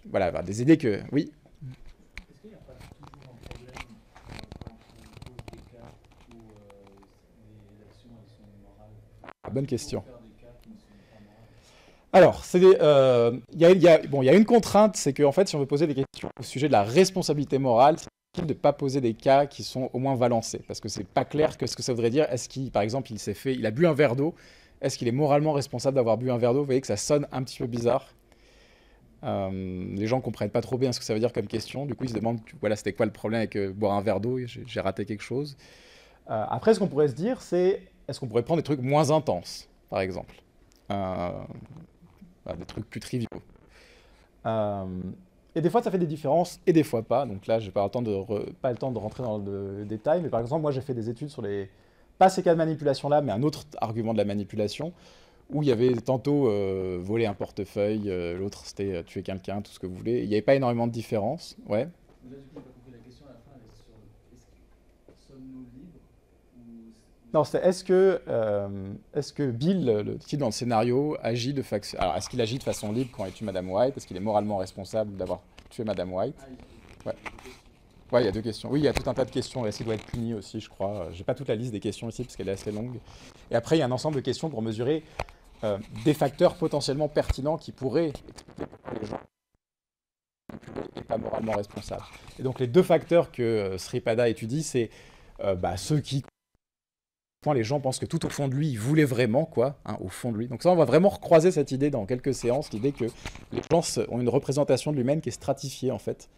Speaker 1: Voilà, des idées que... Oui.
Speaker 2: Est-ce qu'il n'y a pas tout
Speaker 1: Bonne question.
Speaker 2: Faire des cas qui ne sont pas moraux.
Speaker 1: Alors, bon, il y a une contrainte, c'est qu'en fait, si on veut poser des questions au sujet de la responsabilité morale, c'est difficile de ne pas poser des cas qui sont au moins balancés, parce que c'est pas clair que ce que ça voudrait dire. Est-ce qu'il, par exemple, il a bu un verre d'eau, est-ce qu'il est moralement responsable d'avoir bu un verre d'eau? Vous voyez que ça sonne un petit peu bizarre. Les gens comprennent pas trop bien ce que ça veut dire comme question. Du coup, ils se demandent, voilà, c'était quoi le problème avec boire un verre d'eau? J'ai raté quelque chose. Après, ce qu'on pourrait se dire, c'est, est-ce qu'on pourrait prendre des trucs moins intenses, par exemple? Euh, des trucs plus triviaux. Euh, et des fois, ça fait des différences, et des fois pas. Donc là, j'ai pas pas le temps de rentrer dans le détail, mais par exemple, moi, j'ai fait des études sur pas ces cas de manipulation-là, mais un autre argument de la manipulation, où il y avait tantôt voler un portefeuille, l'autre c'était tuer quelqu'un, tout ce que vous voulez. Il n'y avait pas énormément de différence. Ouais.
Speaker 2: Mais là, du coup, j'ai pas compris la question à la fin, elle est sur sommes-nous libres ou
Speaker 1: Non, c'est est-ce que Bill, le type dans le scénario, agit de façon... Alors, est-ce qu'il agit de façon libre quand il tue Madame White? Est-ce qu'il est moralement responsable d'avoir tué Madame White?
Speaker 2: ah,
Speaker 1: Ouais.
Speaker 2: il y a deux questions.
Speaker 1: Ouais, il y a deux questions. Oui, il y a tout un tas de questions. Est-ce qu'il doit être puni aussi, je crois. J'ai pas toute la liste des questions ici parce qu'elle est assez longue. Et après, il y a un ensemble de questions pour mesurer des facteurs potentiellement pertinents qui pourraient expliquer pourquoi les gens sont pas moralement responsables. Et donc, les deux facteurs que Sripada étudie, c'est ceux qui les gens pensent que tout au fond de lui, il voulait vraiment, quoi, hein, au fond de lui. Donc ça, on va vraiment recroiser cette idée dans quelques séances, l'idée que les gens ont une représentation de lui-même qui est stratifiée, en fait,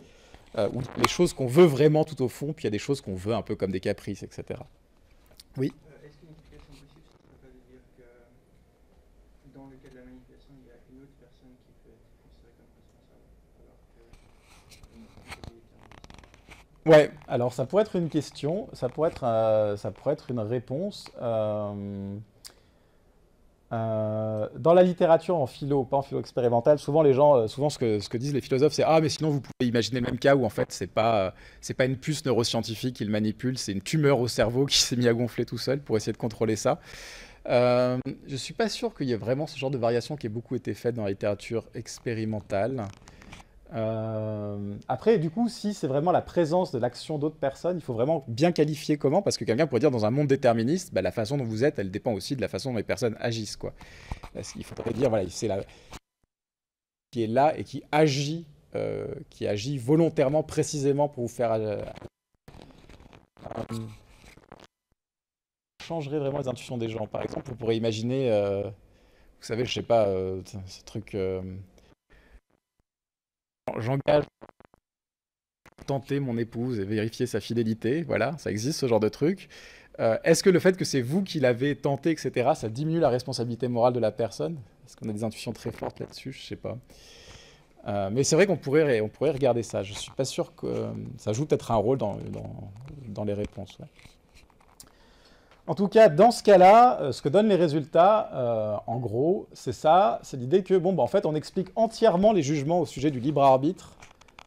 Speaker 1: où les choses qu'on veut vraiment tout au fond, puis il y a des choses qu'on veut un peu comme des caprices, etc. Oui.
Speaker 3: Est-ce qu'une explication possible, ce serait pas de dire que dans le cas de la manipulation, il y a une autre personne qui peut être considérée comme responsable, alors que une autre est déterministe?
Speaker 1: Ouais, alors ça pourrait être une question, ça pourrait être une réponse. Dans la littérature en philo, pas en philo expérimentale, souvent les gens, souvent ce que disent les philosophes, c'est ah mais sinon vous pouvez imaginer le même cas où en fait c'est pas une puce neuroscientifique qu'il manipule, c'est une tumeur au cerveau qui s'est mis à gonfler tout seul pour essayer de contrôler ça. Je suis pas sûr qu'il y ait vraiment ce genre de variation qui ait beaucoup été faite dans la littérature expérimentale. Après, du coup, si c'est vraiment la présence de l'action d'autres personnes, il faut vraiment bien qualifier comment, parce que quelqu'un pourrait dire dans un monde déterministe, bah, la façon dont vous êtes, elle dépend aussi de la façon dont les personnes agissent, quoi. Parce qu'il faudrait dire, voilà, c'est la qui est là et qui agit volontairement, précisément pour vous faire changerait vraiment les intuitions des gens. Par exemple, vous pourrez imaginer, vous savez, je sais pas, ce truc, j'engage tenter mon épouse et vérifier sa fidélité. Voilà, ça existe ce genre de truc. Est-ce que le fait que c'est vous qui l'avez tenté, etc., ça diminue la responsabilité morale de la personne? Est-ce qu'on a des intuitions très fortes là-dessus? Je sais pas. Mais c'est vrai on pourrait regarder ça. Je suis pas sûr que ça joue peut-être un rôle dans les réponses. Ouais. En tout cas, dans ce cas-là, ce que donnent les résultats, en gros, c'est ça, c'est l'idée que, bon, bah, en fait, on explique entièrement les jugements au sujet du libre arbitre.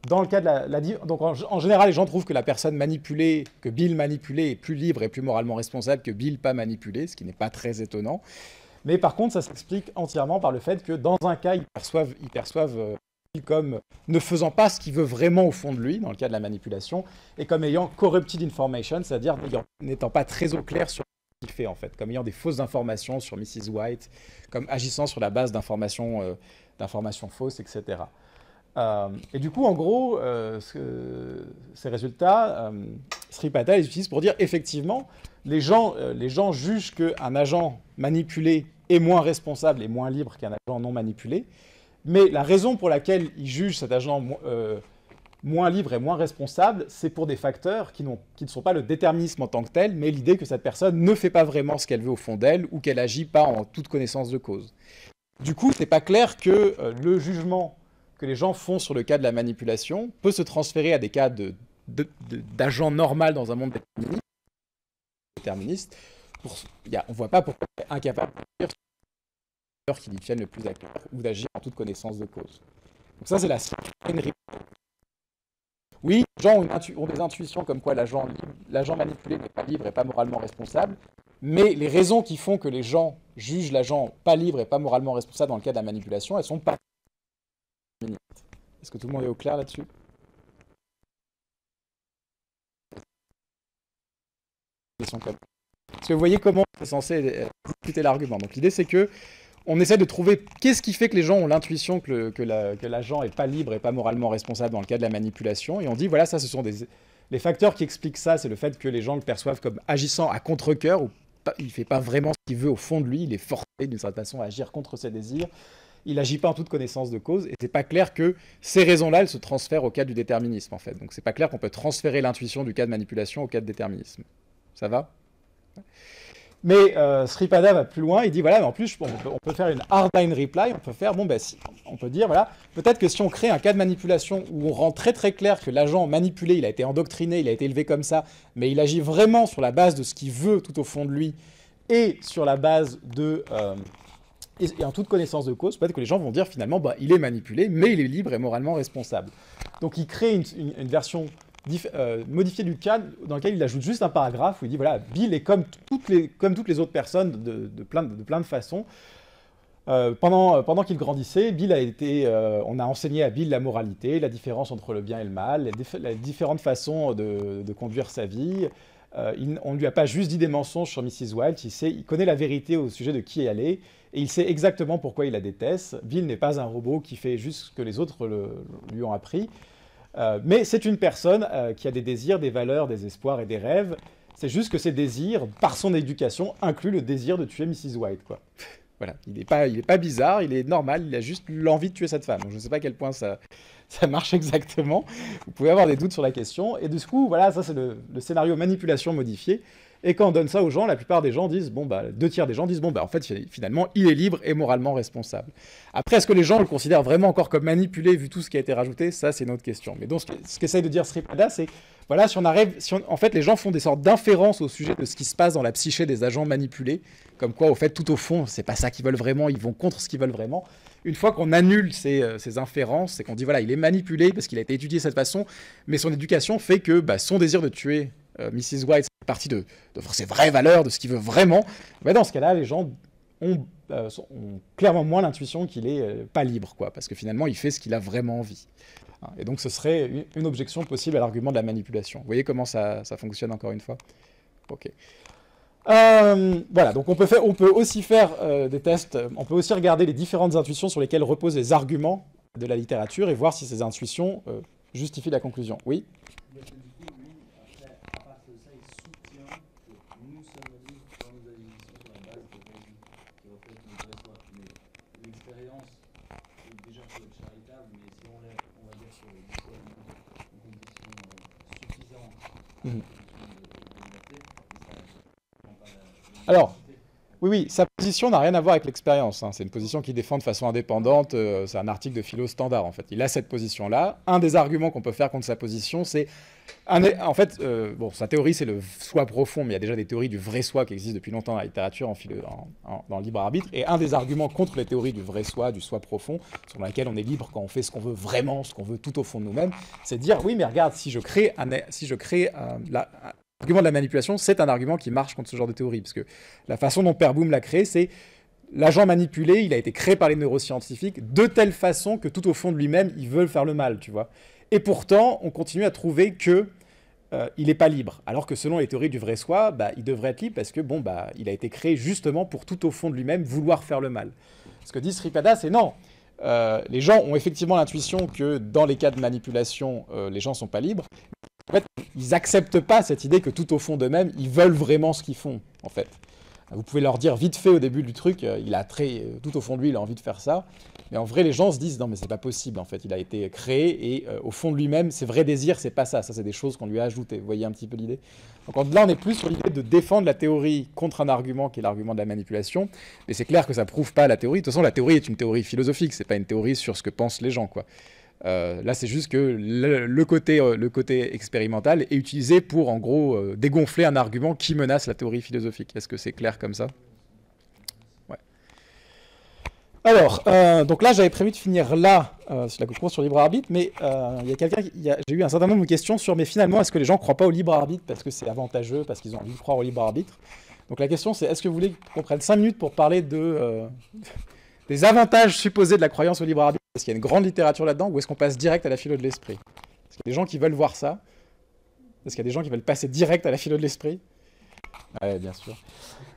Speaker 1: Dans le cas de donc en général, les gens trouvent que la personne manipulée, que Bill manipulé est plus libre et plus moralement responsable que Bill pas manipulé, ce qui n'est pas très étonnant. Mais par contre, ça s'explique entièrement par le fait que dans un cas, ils perçoivent Bill comme ne faisant pas ce qu'il veut vraiment au fond de lui, dans le cas de la manipulation, et comme ayant corrupted information, c'est-à-dire n'étant pas très au clair sur ce qu'il fait en fait, comme ayant des fausses informations sur Mrs. White, comme agissant sur la base d'informations fausses, etc. Et du coup, en gros, ces résultats, Sripada les utilise pour dire effectivement, les gens jugent qu'un agent manipulé est moins responsable et moins libre qu'un agent non manipulé, mais la raison pour laquelle ils jugent cet agent moins libre et moins responsable, c'est pour des facteurs qui ne sont pas le déterminisme en tant que tel, mais l'idée que cette personne ne fait pas vraiment ce qu'elle veut au fond d'elle ou qu'elle agit pas en toute connaissance de cause. Du coup, c'est pas clair que le jugement que les gens font sur le cas de la manipulation peut se transférer à des cas d'agents normaux dans un monde déterministe. On ne voit pas pourquoi il est incapable de dire qui lui tiennent le plus à cœur ou d'agir en toute connaissance de cause. Donc ça, c'est la réponse. Oui, les gens ont des intuitions comme quoi l'agent manipulé n'est pas libre et pas moralement responsable, mais les raisons qui font que les gens jugent l'agent pas libre et pas moralement responsable dans le cas de la manipulation, elles sont pas. Est-ce que tout le monde est au clair là-dessus? Question comme Parce que vous voyez comment c'est censé discuter l'argument. Donc l'idée c'est que on essaie de trouver qu'est-ce qui fait que les gens ont l'intuition que l'agent n'est pas libre et pas moralement responsable dans le cas de la manipulation. Et on dit, voilà, ça, ce sont les facteurs qui expliquent ça. C'est le fait que les gens le perçoivent comme agissant à contre-cœur, ou il ne fait pas vraiment ce qu'il veut au fond de lui. Il est forcé d'une certaine façon à agir contre ses désirs. Il n'agit pas en toute connaissance de cause. Et c'est pas clair que ces raisons-là, elles se transfèrent au cas du déterminisme, en fait. Donc c'est pas clair qu'on peut transférer l'intuition du cas de manipulation au cas de déterminisme. Ça va ? Mais Sripada va plus loin, il dit voilà, mais en plus on peut faire une hardline reply, on peut faire, bon ben, on peut dire voilà, peut-être que si on crée un cas de manipulation où on rend très très clair que l'agent manipulé, il a été endoctriné, il a été élevé comme ça, mais il agit vraiment sur la base de ce qu'il veut tout au fond de lui, et sur la base de... et en toute connaissance de cause, peut-être que les gens vont dire finalement, bah, il est manipulé, mais il est libre et moralement responsable. Donc il crée une version... modifié du cas dans lequel il ajoute juste un paragraphe où il dit voilà, Bill est comme toutes les autres personnes de plein de façons. Pendant qu'il grandissait, Bill on a enseigné à Bill la moralité, la différence entre le bien et le mal, les différentes façons de conduire sa vie. On ne lui a pas juste dit des mensonges sur Mrs. White, il connaît la vérité au sujet de qui elle est, et il sait exactement pourquoi il la déteste. Bill n'est pas un robot qui fait juste ce que les autres lui ont appris. Mais c'est une personne qui a des désirs, des valeurs, des espoirs et des rêves. C'est juste que ces désirs, par son éducation, incluent le désir de tuer Mrs. White, quoi. Voilà, il n'est pas bizarre, il est normal, il a juste l'envie de tuer cette femme. Donc, je ne sais pas à quel point ça marche exactement. Vous pouvez avoir des doutes sur la question. Et du coup, voilà, ça c'est le scénario manipulation modifié. Et quand on donne ça aux gens, la plupart des gens disent, bon, bah, 2/3 des gens disent, bon, bah, en fait, finalement, il est libre et moralement responsable. Après, est-ce que les gens le considèrent vraiment encore comme manipulé, vu tout ce qui a été rajouté? Ça, c'est une autre question. Mais donc, ce qu'essaye de dire Sripada, c'est, voilà, en fait, les gens font des sortes d'inférences au sujet de ce qui se passe dans la psyché des agents manipulés, comme quoi, au fait, tout au fond, c'est pas ça qu'ils veulent vraiment, ils vont contre ce qu'ils veulent vraiment. Une fois qu'on annule ces inférences, c'est qu'on dit, voilà, il est manipulé parce qu'il a été étudié de cette façon, mais son éducation fait que bah, son désir de tuer Mrs. White, c'est partie de ses vraies valeurs, de ce qu'il veut vraiment. Bah, dans ce cas-là, les gens ont clairement moins l'intuition qu'il est pas libre, quoi, parce que finalement, il fait ce qu'il a vraiment envie. Et donc, ce serait une objection possible à l'argument de la manipulation. Vous voyez comment ça fonctionne encore une fois? Ok. Voilà, donc on peut aussi faire des tests, on peut aussi regarder les différentes intuitions sur lesquelles reposent les arguments de la littérature et voir si ces intuitions justifient la conclusion. Oui?
Speaker 2: Parce que du coup, lui, après, à partir de ça, il soutient que nous sommes libres dans nos acquisitions sur la base de raisons qui reflètent notre vraie foi. Mais l'expérience, déjà, peut être charitable, mais si on va dire que du coup, une condition suffisante à une condition de liberté,
Speaker 1: Alors, oui, sa position n'a rien à voir avec l'expérience. Hein. C'est une position qu'il défend de façon indépendante. C'est un article de philo standard, en fait. Il a cette position-là. Un des arguments qu'on peut faire contre sa position, c'est... En fait, bon, sa théorie, c'est le soi profond, mais il y a déjà des théories du vrai soi qui existent depuis longtemps dans la littérature, dans le libre arbitre. Et un des arguments contre les théories du vrai soi, du soi profond, sur laquelle on est libre quand on fait ce qu'on veut vraiment, ce qu'on veut tout au fond de nous-mêmes, c'est de dire, oui, mais regarde, si je crée l'argument de la manipulation, c'est un argument qui marche contre ce genre de théorie, parce que la façon dont Per Boom l'a créé, c'est l'agent manipulé, il a été créé par les neuroscientifiques de telle façon que tout au fond de lui-même, il veut faire le mal, tu vois. Et pourtant, on continue à trouver que il n'est pas libre, alors que selon les théories du vrai soi, bah, il devrait être libre parce que bon, bah, il a été créé justement pour tout au fond de lui-même vouloir faire le mal. Ce que dit Sripada, c'est non. Les gens ont effectivement l'intuition que dans les cas de manipulation, les gens ne sont pas libres. En fait, ils n'acceptent pas cette idée que tout au fond d'eux-mêmes, ils veulent vraiment ce qu'ils font, en fait. Vous pouvez leur dire vite fait au début du truc, tout au fond de lui, il a envie de faire ça. Mais en vrai, les gens se disent, non, mais c'est pas possible, en fait. Il a été créé et au fond de lui-même, ses vrais désirs, c'est pas ça. Ça, c'est des choses qu'on lui a ajoutées. Vous voyez un petit peu l'idée? Donc là, on est plus sur l'idée de défendre la théorie contre un argument qui est l'argument de la manipulation. Mais c'est clair que ça prouve pas la théorie. De toute façon, la théorie est une théorie philosophique. C'est pas une théorie sur ce que pensent les gens, quoi. Là, c'est juste que le côté expérimental est utilisé pour, en gros, dégonfler un argument qui menace la théorie philosophique. Est-ce que c'est clair comme ça? Ouais. Alors, donc là, j'avais prévu de finir là, sur la course sur libre arbitre, mais j'ai eu un certain nombre de questions sur, mais finalement, est-ce que les gens ne croient pas au libre arbitre parce que c'est avantageux, parce qu'ils ont envie de croire au libre arbitre? Donc la question, c'est, est-ce que vous voulez qu'on prenne 5 minutes pour parler des avantages supposés de la croyance au libre arbitre? Est-ce qu'il y a une grande littérature là-dedans, ou est-ce qu'on passe direct à la philo de l'esprit? Est-ce qu'il y a des gens qui veulent voir ça? Est-ce qu'il y a des gens qui veulent passer direct à la philo de l'esprit? Ouais, bien sûr.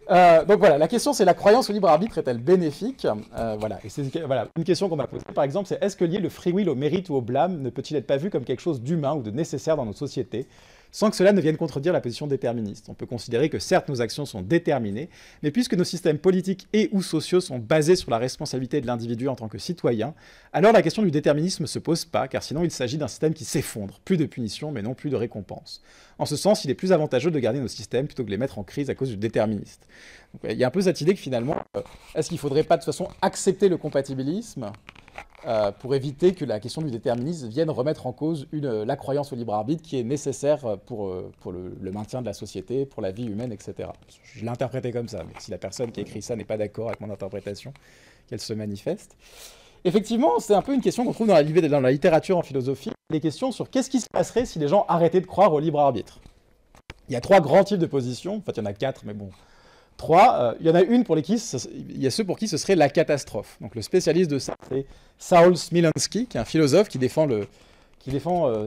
Speaker 1: Donc voilà, la question c'est la croyance au libre arbitre est-elle bénéfique? Voilà, et c'est voilà, une question qu'on m'a posée par exemple, c'est est-ce que lier le free will au mérite ou au blâme ne peut-il être pas vu comme quelque chose d'humain ou de nécessaire dans nos sociétés, sans que cela ne vienne contredire la position déterministe? On peut considérer que certes nos actions sont déterminées, mais puisque nos systèmes politiques et ou sociaux sont basés sur la responsabilité de l'individu en tant que citoyen, alors la question du déterminisme ne se pose pas, car sinon il s'agit d'un système qui s'effondre, plus de punition mais non plus de récompense. En ce sens, il est plus avantageux de garder nos systèmes plutôt que de les mettre en crise à cause du déterminisme. Donc, il y a un peu cette idée que finalement, est-ce qu'il ne faudrait pas de toute façon accepter le compatibilisme pour éviter que la question du déterminisme vienne remettre en cause la croyance au libre arbitre qui est nécessaire pour le maintien de la société, pour la vie humaine, etc. Je l'ai interprété comme ça, mais si la personne qui a écrit ça n'est pas d'accord avec mon interprétation, qu'elle se manifeste. Effectivement, c'est un peu une question qu'on trouve dans la littérature en philosophie, des questions sur qu'est-ce qui se passerait si les gens arrêtaient de croire au libre arbitre. Il y a 3 grands types de positions, en fait il y en a 4, mais bon, 3. Il y en a une pour lesquels il y a ceux pour qui ce serait la catastrophe. Donc le spécialiste de ça, c'est Saul Smilansky, qui est un philosophe qui défend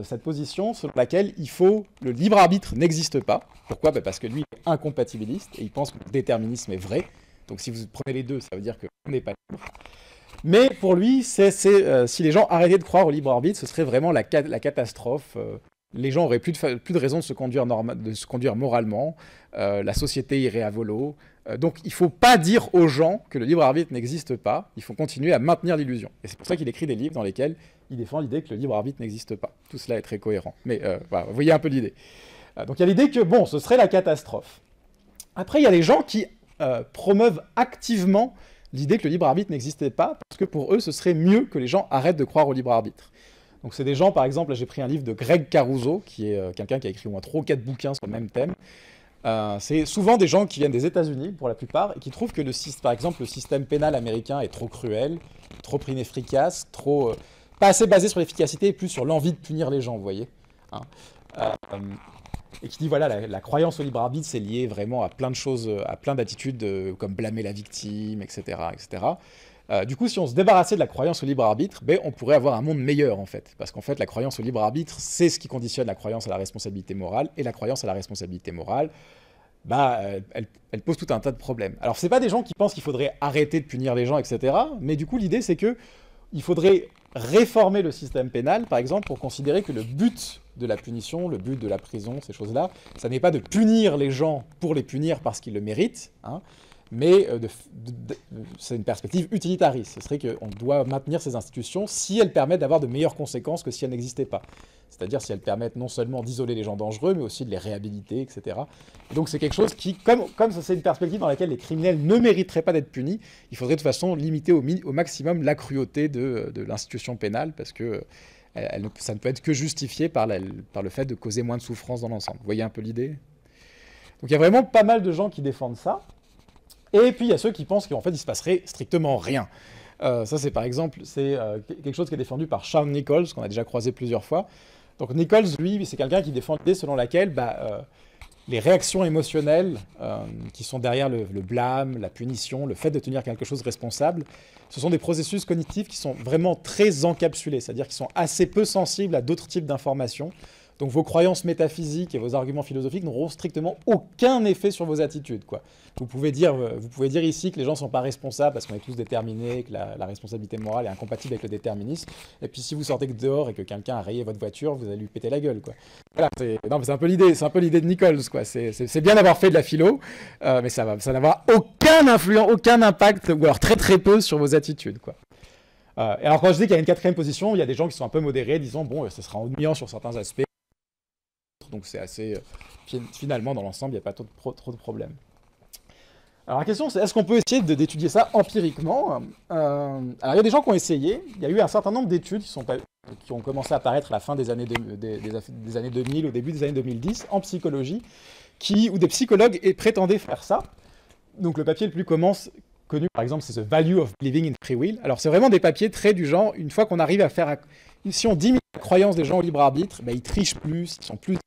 Speaker 1: cette position sur laquelle le libre arbitre n'existe pas. Pourquoi? Parce que lui est incompatibiliste et il pense que le déterminisme est vrai. Donc si vous prenez les deux, ça veut dire qu'on n'est pas libre. Mais pour lui, si les gens arrêtaient de croire au libre arbitre, ce serait vraiment la catastrophe. Les gens auraient plus de raison de se conduire moralement, la société irait à volo. Donc il ne faut pas dire aux gens que le libre arbitre n'existe pas, il faut continuer à maintenir l'illusion. Et c'est pour ça qu'il écrit des livres dans lesquels il défend l'idée que le libre arbitre n'existe pas. Tout cela est très cohérent. Mais voilà, vous voyez un peu l'idée. Donc il y a l'idée que, bon, ce serait la catastrophe. Après, il y a les gens qui promeuvent activement l'idée que le libre arbitre n'existait pas, parce que pour eux, ce serait mieux que les gens arrêtent de croire au libre arbitre. Donc c'est des gens, par exemple, là j'ai pris un livre de Greg Caruso, qui est quelqu'un qui a écrit au moins 3 ou 4 bouquins sur le même thème. C'est souvent des gens qui viennent des États-Unis, pour la plupart, et qui trouvent que, par exemple, le système pénal américain est trop cruel, trop inefficace, pas assez basé sur l'efficacité, et plus sur l'envie de punir les gens, vous voyez. Et qui dit, voilà, la croyance au libre arbitre, c'est lié vraiment à plein de choses, à plein d'attitudes, comme blâmer la victime, etc., etc. Du coup, si on se débarrassait de la croyance au libre arbitre, on pourrait avoir un monde meilleur, en fait. Parce qu'en fait, la croyance au libre arbitre, c'est ce qui conditionne la croyance à la responsabilité morale. Et la croyance à la responsabilité morale, elle pose tout un tas de problèmes. Alors, c'est pas des gens qui pensent qu'il faudrait arrêter de punir les gens, etc. Mais du coup, l'idée, c'est que il faudrait réformer le système pénal, par exemple, pour considérer que le but de la punition, le but de la prison, ces choses-là, ça n'est pas de punir les gens pour les punir parce qu'ils le méritent, mais c'est une perspective utilitariste. Ce serait qu'on doit maintenir ces institutions si elles permettent d'avoir de meilleures conséquences que si elles n'existaient pas. C'est-à-dire si elles permettent non seulement d'isoler les gens dangereux, mais aussi de les réhabiliter, etc. Et donc c'est quelque chose qui, comme c'est une perspective dans laquelle les criminels ne mériteraient pas d'être punis, il faudrait de toute façon limiter au maximum la cruauté de l'institution pénale, parce que ça ne peut être que justifié par le fait de causer moins de souffrance dans l'ensemble. Vous voyez un peu l'idée? Donc il y a vraiment pas mal de gens qui défendent ça. Et puis il y a ceux qui pensent qu'en fait il se passerait strictement rien. Ça c'est par exemple quelque chose qui est défendu par Shawn Nichols, qu'on a déjà croisé plusieurs fois. Donc Nichols, lui, c'est quelqu'un qui défend l'idée selon laquelle les réactions émotionnelles qui sont derrière le blâme, la punition, le fait de tenir quelque chose responsable, ce sont des processus cognitifs qui sont vraiment très encapsulés, c'est-à-dire qui sont assez peu sensibles à d'autres types d'informations. Donc vos croyances métaphysiques et vos arguments philosophiques n'auront strictement aucun effet sur vos attitudes, quoi. Vous pouvez dire ici que les gens ne sont pas responsables parce qu'on est tous déterminés, que la responsabilité morale est incompatible avec le déterminisme. Et puis si vous sortez dehors et que quelqu'un a rayé votre voiture, vous allez lui péter la gueule, quoi. Voilà, c'est un peu l'idée de Nichols, quoi. C'est bien d'avoir fait de la philo, mais ça n'aura aucun impact, ou alors très très peu sur vos attitudes, quoi. Et alors quand je dis qu'il y a une 4e position, il y a des gens qui sont un peu modérés, disant bon, ce sera ennuyant sur certains aspects. Donc c'est assez... finalement, dans l'ensemble, il n'y a pas trop de problèmes. Alors la question, c'est est-ce qu'on peut essayer d'étudier ça empiriquement? Alors il y a des gens qui ont essayé. Il y a eu un certain nombre d'études qui ont commencé à apparaître à la fin des années 2000, au début des années 2010, en psychologie, où des psychologues prétendaient faire ça. Donc le papier le plus connu, par exemple, c'est The Value of Believing in Free Will. Alors c'est vraiment des papiers très du genre, une fois qu'on arrive à faire... Si on diminue la croyance des gens au libre arbitre, ils trichent plus, ils sont plus...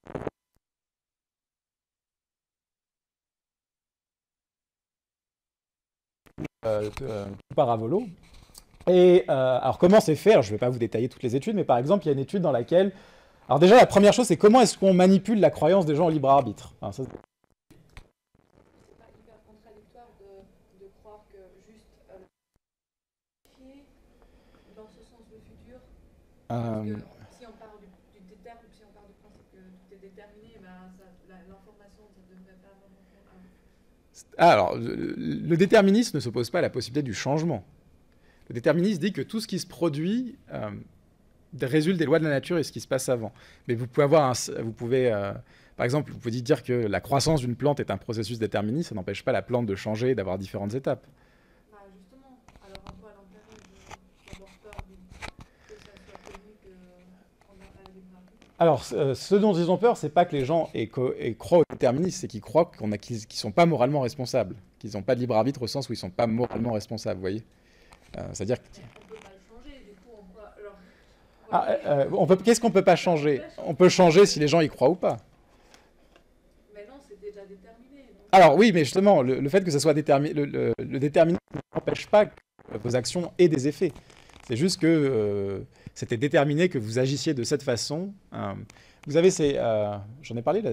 Speaker 1: paravolo. Et alors comment c'est fait? Alors, je ne vais pas vous détailler toutes les études, mais par exemple, il y a une étude dans laquelle... Alors déjà, la première chose, c'est comment est-ce qu'on manipule la croyance des gens au libre arbitre? Alors, ça,
Speaker 4: juste dans ce sens le futur? Parce que si on parle si on parle du principe que tout est déterminé, ben, l'information ne devrait pas vraiment...
Speaker 1: Alors, le déterminisme ne s'oppose pas à la possibilité du changement. Le déterminisme dit que tout ce qui se produit résulte des lois de la nature et ce qui se passe avant. Mais vous pouvez par exemple, vous pouvez dire que la croissance d'une plante est un processus déterminé, ça n'empêche pas la plante de changer et d'avoir différentes étapes.
Speaker 4: Bah justement, alors un peu à l'intérieur, d'avoir peur que ça soit connu qu'on n'a pas le libre arbitre.
Speaker 1: Alors, ce dont ils ont peur, c'est pas que les gens croient au déterminisme, c'est qu'ils croient qu'ils sont pas moralement responsables, qu'ils n'ont pas de libre arbitre au sens où ils sont pas moralement responsables, vous voyez. C'est-à-dire que...
Speaker 4: On peut pas le changer, du coup,
Speaker 1: qu'est-ce qu'on peut pas changer? On peut changer si les gens y croient ou pas.
Speaker 4: Mais non, c'est déjà déterminé. Donc...
Speaker 1: Alors oui, mais justement, le fait que ça soit déterminé, le déterminisme n'empêche pas que vos actions aient des effets. C'est juste que c'était déterminé que vous agissiez de cette façon. Vous avez j'en ai parlé pas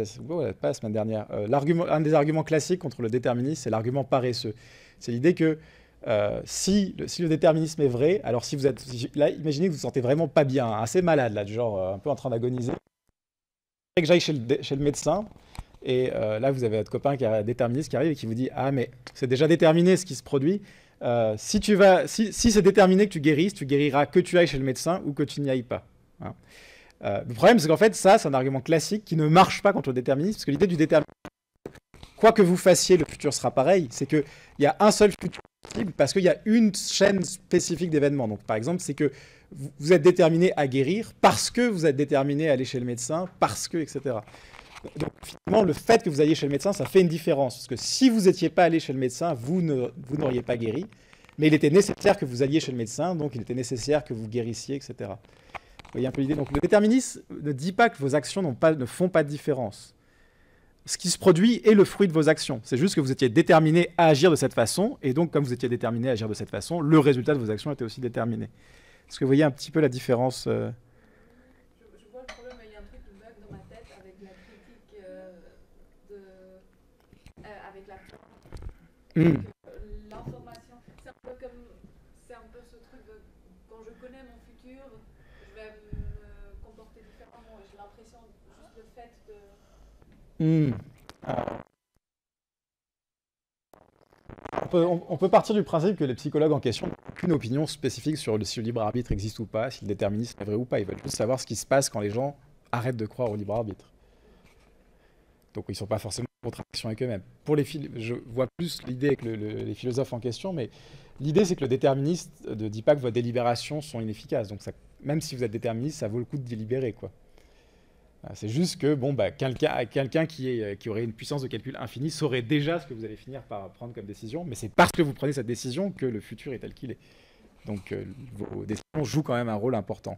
Speaker 1: la semaine dernière. Un des arguments classiques contre le déterminisme, c'est l'argument paresseux. C'est l'idée que si le déterminisme est vrai, alors si vous êtes là, imaginez que vous vous sentez vraiment pas bien, assez malade là, du genre un peu en train d'agoniser, que j'aille chez le médecin. Et là, vous avez votre copain qui est déterministe qui arrive et qui vous dit « Ah, mais c'est déjà déterminé ce qui se produit. Si c'est déterminé que tu guérisses, tu guériras que tu ailles chez le médecin ou que tu n'y ailles pas. Hein. Le problème, c'est qu'en fait, ça, c'est un argument classique qui ne marche pas contre le déterminisme, parce que l'idée du déterminisme, quoi que vous fassiez, le futur sera pareil. C'est qu'il y a un seul futur possible parce qu'il y a une chaîne spécifique d'événements. Donc, par exemple, c'est que vous êtes déterminé à guérir parce que vous êtes déterminé à aller chez le médecin, parce que, etc. Donc, finalement, le fait que vous alliez chez le médecin, ça fait une différence. Parce que si vous n'étiez pas allé chez le médecin, vous n'auriez pas guéri. Mais il était nécessaire que vous alliez chez le médecin, donc il était nécessaire que vous guérissiez, etc. Vous voyez un peu l'idée. Donc, le déterminisme ne dit pas que vos actions ne font pas de différence. Ce qui se produit est le fruit de vos actions. C'est juste que vous étiez déterminé à agir de cette façon. Et donc, comme vous étiez déterminé à agir de cette façon, le résultat de vos actions était aussi déterminé. Est-ce que vous voyez un petit peu la différence
Speaker 4: Je vois le problème, il y a un truc qui bug dans ma tête avec la critique avec la l'information. C'est un peu ce truc de quand je connais mon futur, je vais me comporter différemment. J'ai l'impression juste le fait de...
Speaker 1: On peut partir du principe que les psychologues en question n'ont aucune opinion spécifique sur si le libre arbitre existe ou pas, si le déterminisme est vrai ou pas. Ils veulent juste savoir ce qui se passe quand les gens arrêtent de croire au libre arbitre. Donc ils ne sont pas forcément en contradiction avec eux-mêmes. Je vois plus l'idée avec les philosophes en question, mais l'idée c'est que le déterministe ne dit pas que vos délibérations sont inefficaces. Donc même si vous êtes déterministe, ça vaut le coup de délibérer, quoi. C'est juste que quelqu'un qui aurait une puissance de calcul infinie saurait déjà ce que vous allez finir par prendre comme décision, mais c'est parce que vous prenez cette décision que le futur est tel qu'il est. Donc vos décisions jouent quand même un rôle important.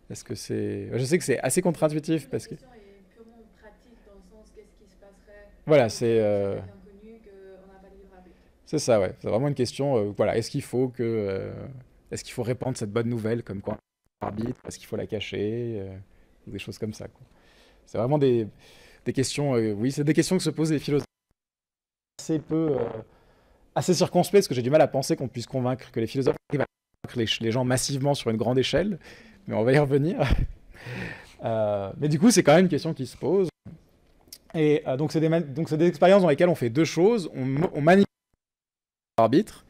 Speaker 1: Est-ce que c'est... Je sais que c'est assez contre-intuitif parce que...
Speaker 4: La question est purement pratique dans le sens qu'est-ce qui se passerait
Speaker 1: voilà, c'est...
Speaker 4: inconnu qu'on n'a pas de libre arbitre.
Speaker 1: C'est ça, ouais. C'est vraiment une question. Voilà, est-ce qu'il faut répandre cette bonne nouvelle comme quoi arbitre, est-ce qu'il faut la cacher, ou des choses comme ça, quoi. C'est vraiment des questions, oui, c'est des questions que se posent les philosophes assez circonspects, parce que j'ai du mal à penser qu'on puisse convaincre, que les philosophes arrivent à convaincre les gens massivement sur une grande échelle, mais on va y revenir. Mais du coup, c'est quand même une question qui se pose. Et donc, c'est des expériences dans lesquelles on fait deux choses. On manipule l'arbitre,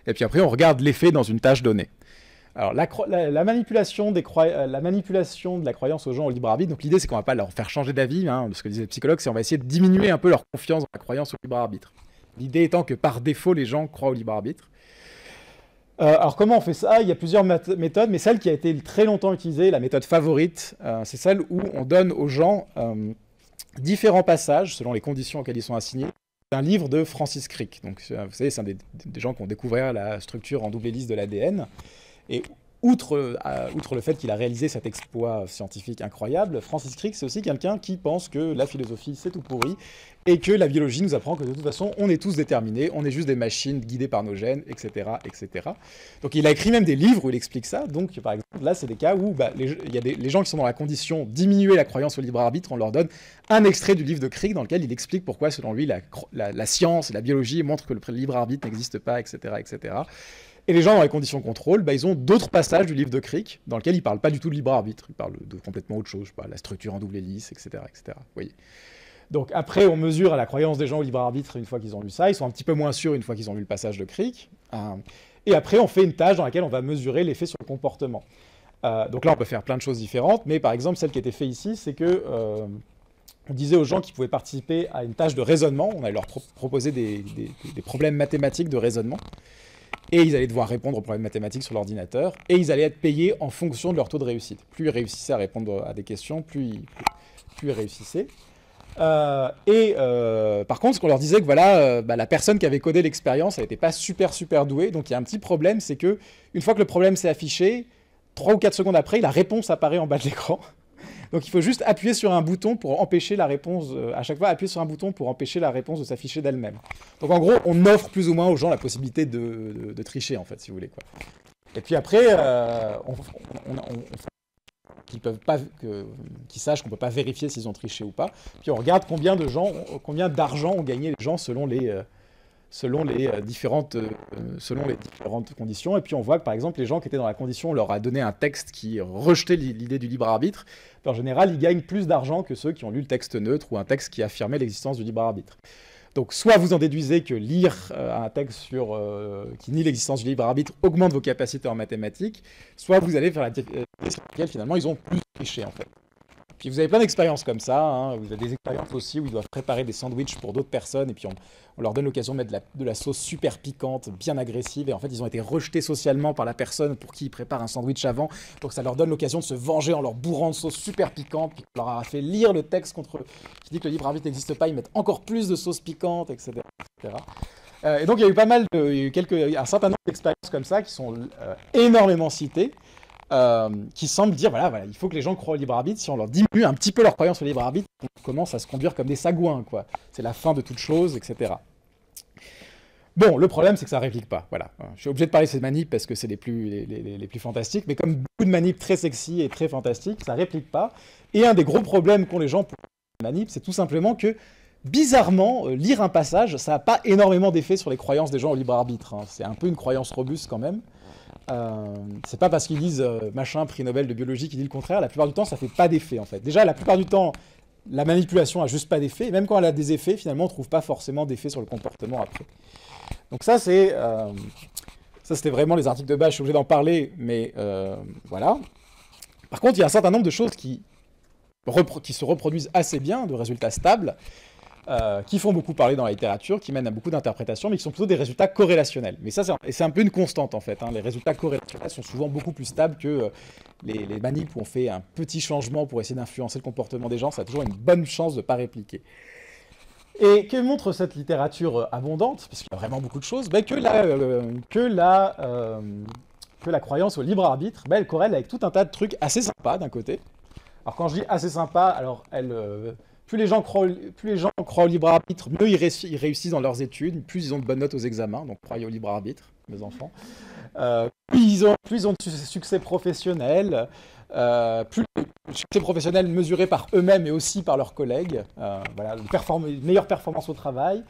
Speaker 1: et puis après, on regarde l'effet dans une tâche donnée. Alors, la manipulation de la croyance aux gens au libre arbitre, donc l'idée, c'est qu'on ne va pas leur faire changer d'avis, hein, ce que disaient les psychologues, c'est qu'on va essayer de diminuer un peu leur confiance dans la croyance au libre arbitre. L'idée étant que, par défaut, les gens croient au libre arbitre. Alors, comment on fait ça? Il y a plusieurs méthodes, mais celle qui a été très longtemps utilisée, la méthode favorite, c'est celle où on donne aux gens différents passages, selon les conditions auxquelles ils sont assignés, d'un livre de Francis Crick. Donc, vous savez, c'est un des gens qui ont découvert la structure en double hélice de l'ADN. Et outre le fait qu'il a réalisé cet exploit scientifique incroyable, Francis Crick, c'est aussi quelqu'un qui pense que la philosophie, c'est tout pourri, et que la biologie nous apprend que de toute façon, on est tous déterminés, on est juste des machines guidées par nos gènes, etc., etc. Donc il a écrit même des livres où il explique ça. Donc par exemple, là, c'est des cas où il y a les gens qui sont dans la condition de diminuer la croyance au libre arbitre, on leur donne un extrait du livre de Crick dans lequel il explique pourquoi, selon lui, la science et la biologie montrent que le libre arbitre n'existe pas, etc., etc. Et les gens dans les conditions contrôle, ils ont d'autres passages du livre de Crick dans lesquels ils ne parlent pas du tout de libre arbitre, ils parlent de complètement autre chose, la structure en double hélice, etc., etc. Vous voyez. Donc après, on mesure la croyance des gens au libre arbitre une fois qu'ils ont lu ça, ils sont un petit peu moins sûrs une fois qu'ils ont lu le passage de Crick. Et après, on fait une tâche dans laquelle on va mesurer l'effet sur le comportement. Donc là, on peut faire plein de choses différentes, mais par exemple, celle qui était faite ici, c'est que on disait aux gens qui pouvaient participer à une tâche de raisonnement, on allait leur proposer des problèmes mathématiques de raisonnement, et ils allaient devoir répondre aux problèmes mathématiques sur l'ordinateur, et ils allaient être payés en fonction de leur taux de réussite. Plus ils réussissaient à répondre à des questions, plus ils réussissaient. Par contre, ce qu'on leur disait que voilà, la personne qui avait codé l'expérience, elle n'était pas super douée, donc il y a un petit problème, c'est que une fois que le problème s'est affiché, 3 ou 4 secondes après, la réponse apparaît en bas de l'écran. Donc il faut juste appuyer sur un bouton pour empêcher la réponse, à chaque fois appuyer sur un bouton pour empêcher la réponse de s'afficher d'elle-même. Donc en gros, on offre plus ou moins aux gens la possibilité de tricher, en fait, si vous voulez, quoi. Et puis après, qu'ils sachent qu'on ne peut pas vérifier s'ils ont triché ou pas. Puis on regarde combien d'argent ont gagné les gens selon les différentes conditions. Et puis on voit que par exemple les gens qui étaient dans la condition, on leur a donné un texte qui rejetait l'idée du libre arbitre. En général, ils gagnent plus d'argent que ceux qui ont lu le texte neutre ou un texte qui affirmait l'existence du libre arbitre. Donc soit vous en déduisez que lire un texte qui nie l'existence du libre arbitre augmente vos capacités en mathématiques, soit vous allez faire la sur laquelle finalement ils ont plus triché en fait. Puis vous avez plein d'expériences comme ça, hein. Vous avez des expériences aussi où ils doivent préparer des sandwichs pour d'autres personnes et puis on leur donne l'occasion de mettre de la sauce super piquante, bien agressive, et en fait ils ont été rejetés socialement par la personne pour qui ils préparent un sandwich avant, donc ça leur donne l'occasion de se venger en leur bourrant de sauce super piquante, puis on leur a fait lire le texte qui dit que le libre arbitre n'existe pas, ils mettent encore plus de sauce piquante, etc. Et donc il y a eu un certain nombre d'expériences comme ça qui sont énormément citées, qui semblent dire, voilà, il faut que les gens croient au libre arbitre. Si on leur diminue un petit peu leur croyance au libre arbitre, on commence à se conduire comme des sagouins, quoi. C'est la fin de toute chose, etc. Bon, le problème, c'est que ça ne réplique pas, voilà. Je suis obligé de parler de ces manips parce que c'est les plus fantastiques, mais comme beaucoup de manips très sexy et très fantastiques, ça ne réplique pas. Et un des gros problèmes qu'ont les gens pour les manips, c'est tout simplement que, bizarrement, lire un passage, ça n'a pas énormément d'effet sur les croyances des gens au libre arbitre, hein. C'est un peu une croyance robuste quand même. C'est pas parce qu'ils disent machin, prix Nobel de biologie, qu'ils disent le contraire. La plupart du temps, ça fait pas d'effet en fait. Déjà, la plupart du temps, la manipulation a juste pas d'effet. Et même quand elle a des effets, finalement, on trouve pas forcément d'effet sur le comportement après. Donc ça, c'était vraiment les articles de base. Je suis obligé d'en parler, mais voilà. Par contre, il y a un certain nombre de choses qui se reproduisent assez bien, de résultats stables, qui font beaucoup parler dans la littérature, qui mènent à beaucoup d'interprétations, mais qui sont plutôt des résultats corrélationnels. Mais ça, c'est un peu une constante, en fait, hein. Les résultats corrélationnels sont souvent beaucoup plus stables que les manips où on fait un petit changement pour essayer d'influencer le comportement des gens. Ça a toujours une bonne chance de ne pas répliquer. Et que montre cette littérature abondante, parce qu'il y a vraiment beaucoup de choses, que la croyance au libre arbitre, elle corrèle avec tout un tas de trucs assez sympas, d'un côté. Alors quand je dis assez sympa, alors plus les gens croient au libre arbitre, mieux ils réussissent dans leurs études, plus ils ont de bonnes notes aux examens, donc croyez au libre arbitre, mes enfants. Plus ils ont de succès professionnel, plus le succès professionnel mesuré par eux-mêmes et aussi par leurs collègues, voilà, une meilleure performance au travail.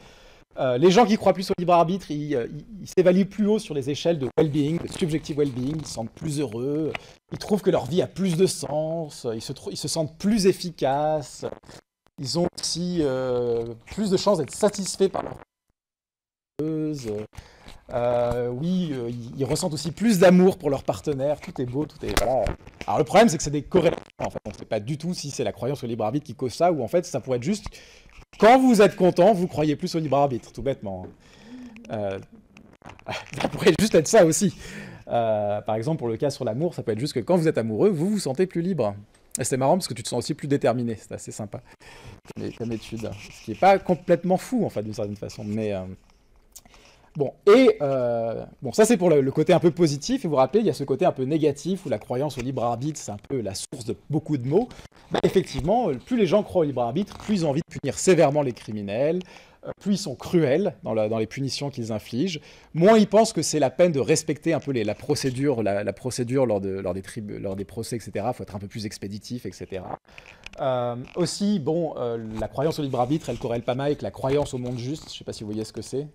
Speaker 1: Les gens qui croient plus au libre arbitre, ils s'évaluent plus haut sur les échelles de well-being, de subjective well-being, ils se sentent plus heureux, ils trouvent que leur vie a plus de sens, ils se sentent plus efficaces, ils ont aussi plus de chances d'être satisfaits par leur ils ressentent aussi plus d'amour pour leur partenaire, tout est beau, tout est... Voilà. Alors le problème, c'est que c'est des corrélations, en fait. On ne sait pas du tout si c'est la croyance au libre arbitre qui cause ça, ou en fait, ça pourrait être juste... Quand vous êtes content, vous croyez plus au libre arbitre, tout bêtement. Ça pourrait juste être ça aussi. Par exemple, pour le cas sur l'amour, ça peut être juste que quand vous êtes amoureux, vous vous sentez plus libre. Et c'est marrant parce que tu te sens aussi plus déterminé, c'est assez sympa comme étude. Ce qui n'est pas complètement fou, en fait, d'une certaine façon. Mais, Bon, et bon, ça c'est pour le côté un peu positif, et vous vous rappelez, il y a ce côté un peu négatif, où la croyance au libre arbitre, c'est un peu la source de beaucoup de maux. Bah, effectivement, plus les gens croient au libre arbitre, plus ils ont envie de punir sévèrement les criminels, plus ils sont cruels dans les punitions qu'ils infligent, moins ils pensent que c'est la peine de respecter un peu la procédure, la procédure lors des procès, etc. Il faut être un peu plus expéditif, etc. Aussi, bon, la croyance au libre arbitre, elle corrèle pas mal avec la croyance au monde juste. Je ne sais pas si vous voyez ce que c'est.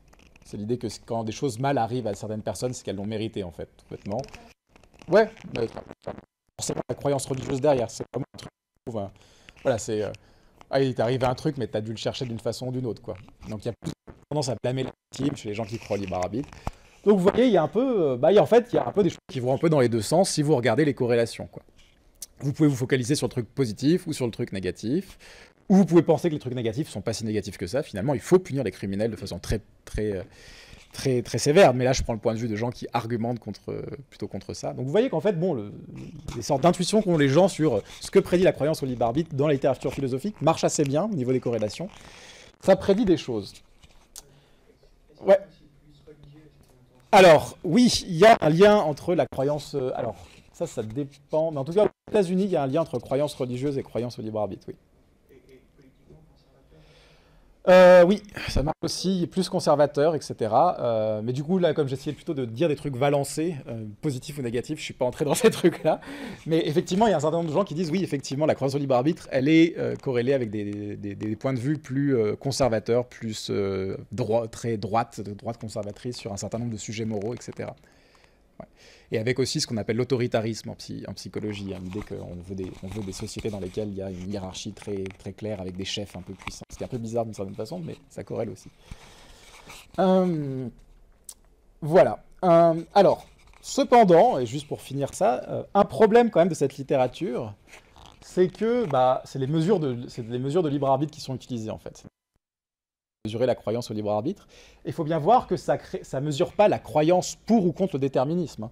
Speaker 1: C'est l'idée que quand des choses mal arrivent à certaines personnes, c'est qu'elles l'ont mérité, en fait, tout bêtement. Ouais, mais forcément la croyance religieuse derrière, c'est vraiment un truc. Voilà, c'est... ah, il t'est arrivé un truc, mais t'as dû le chercher d'une façon ou d'une autre, quoi. Donc il y a plus tendance à blâmer la victime chez les gens qui croient au libre arbitre. Donc vous voyez, il y a un peu... en fait, il y a un peu des choses qui vont un peu dans les deux sens si vous regardez les corrélations, quoi. Vous pouvez vous focaliser sur le truc positif ou sur le truc négatif. Ou vous pouvez penser que les trucs négatifs sont pas si négatifs que ça. Finalement, il faut punir les criminels de façon très sévère. Mais là, je prends le point de vue de gens qui argumentent plutôt contre ça. Donc vous voyez qu'en fait, bon, les sortes d'intuitions qu'ont les gens sur ce que prédit la croyance au libre arbitre dans la littérature philosophique marchent assez bien au niveau des corrélations. Ça prédit des choses. Ouais. Alors, oui, il y a un lien entre la croyance... alors, ça dépend. Mais en tout cas, aux États-Unis, il y a un lien entre croyance religieuse et croyance au libre arbitre, oui. Oui, ça marche aussi, plus conservateur, etc. Mais du coup, là, comme j'essayais plutôt de dire des trucs balancés, positifs ou négatifs, je suis pas entré dans ces trucs-là. Mais effectivement, il y a un certain nombre de gens qui disent, oui, effectivement, la croyance au libre arbitre, elle est corrélée avec des points de vue plus conservateurs, plus très droite conservatrice sur un certain nombre de sujets moraux, etc. Ouais. Et avec aussi ce qu'on appelle l'autoritarisme en psychologie, hein, l'idée qu'on veut des sociétés dans lesquelles il y a une hiérarchie très, très claire avec des chefs un peu puissants. Ce qui est un peu bizarre d'une certaine façon, mais ça corrèle aussi. Voilà. Alors, cependant, et juste pour finir ça, un problème quand même de cette littérature, c'est que c'est les mesures de libre arbitre qui sont utilisées en fait. Mesurer la croyance au libre arbitre. Il faut bien voir que ça mesure pas la croyance pour ou contre le déterminisme.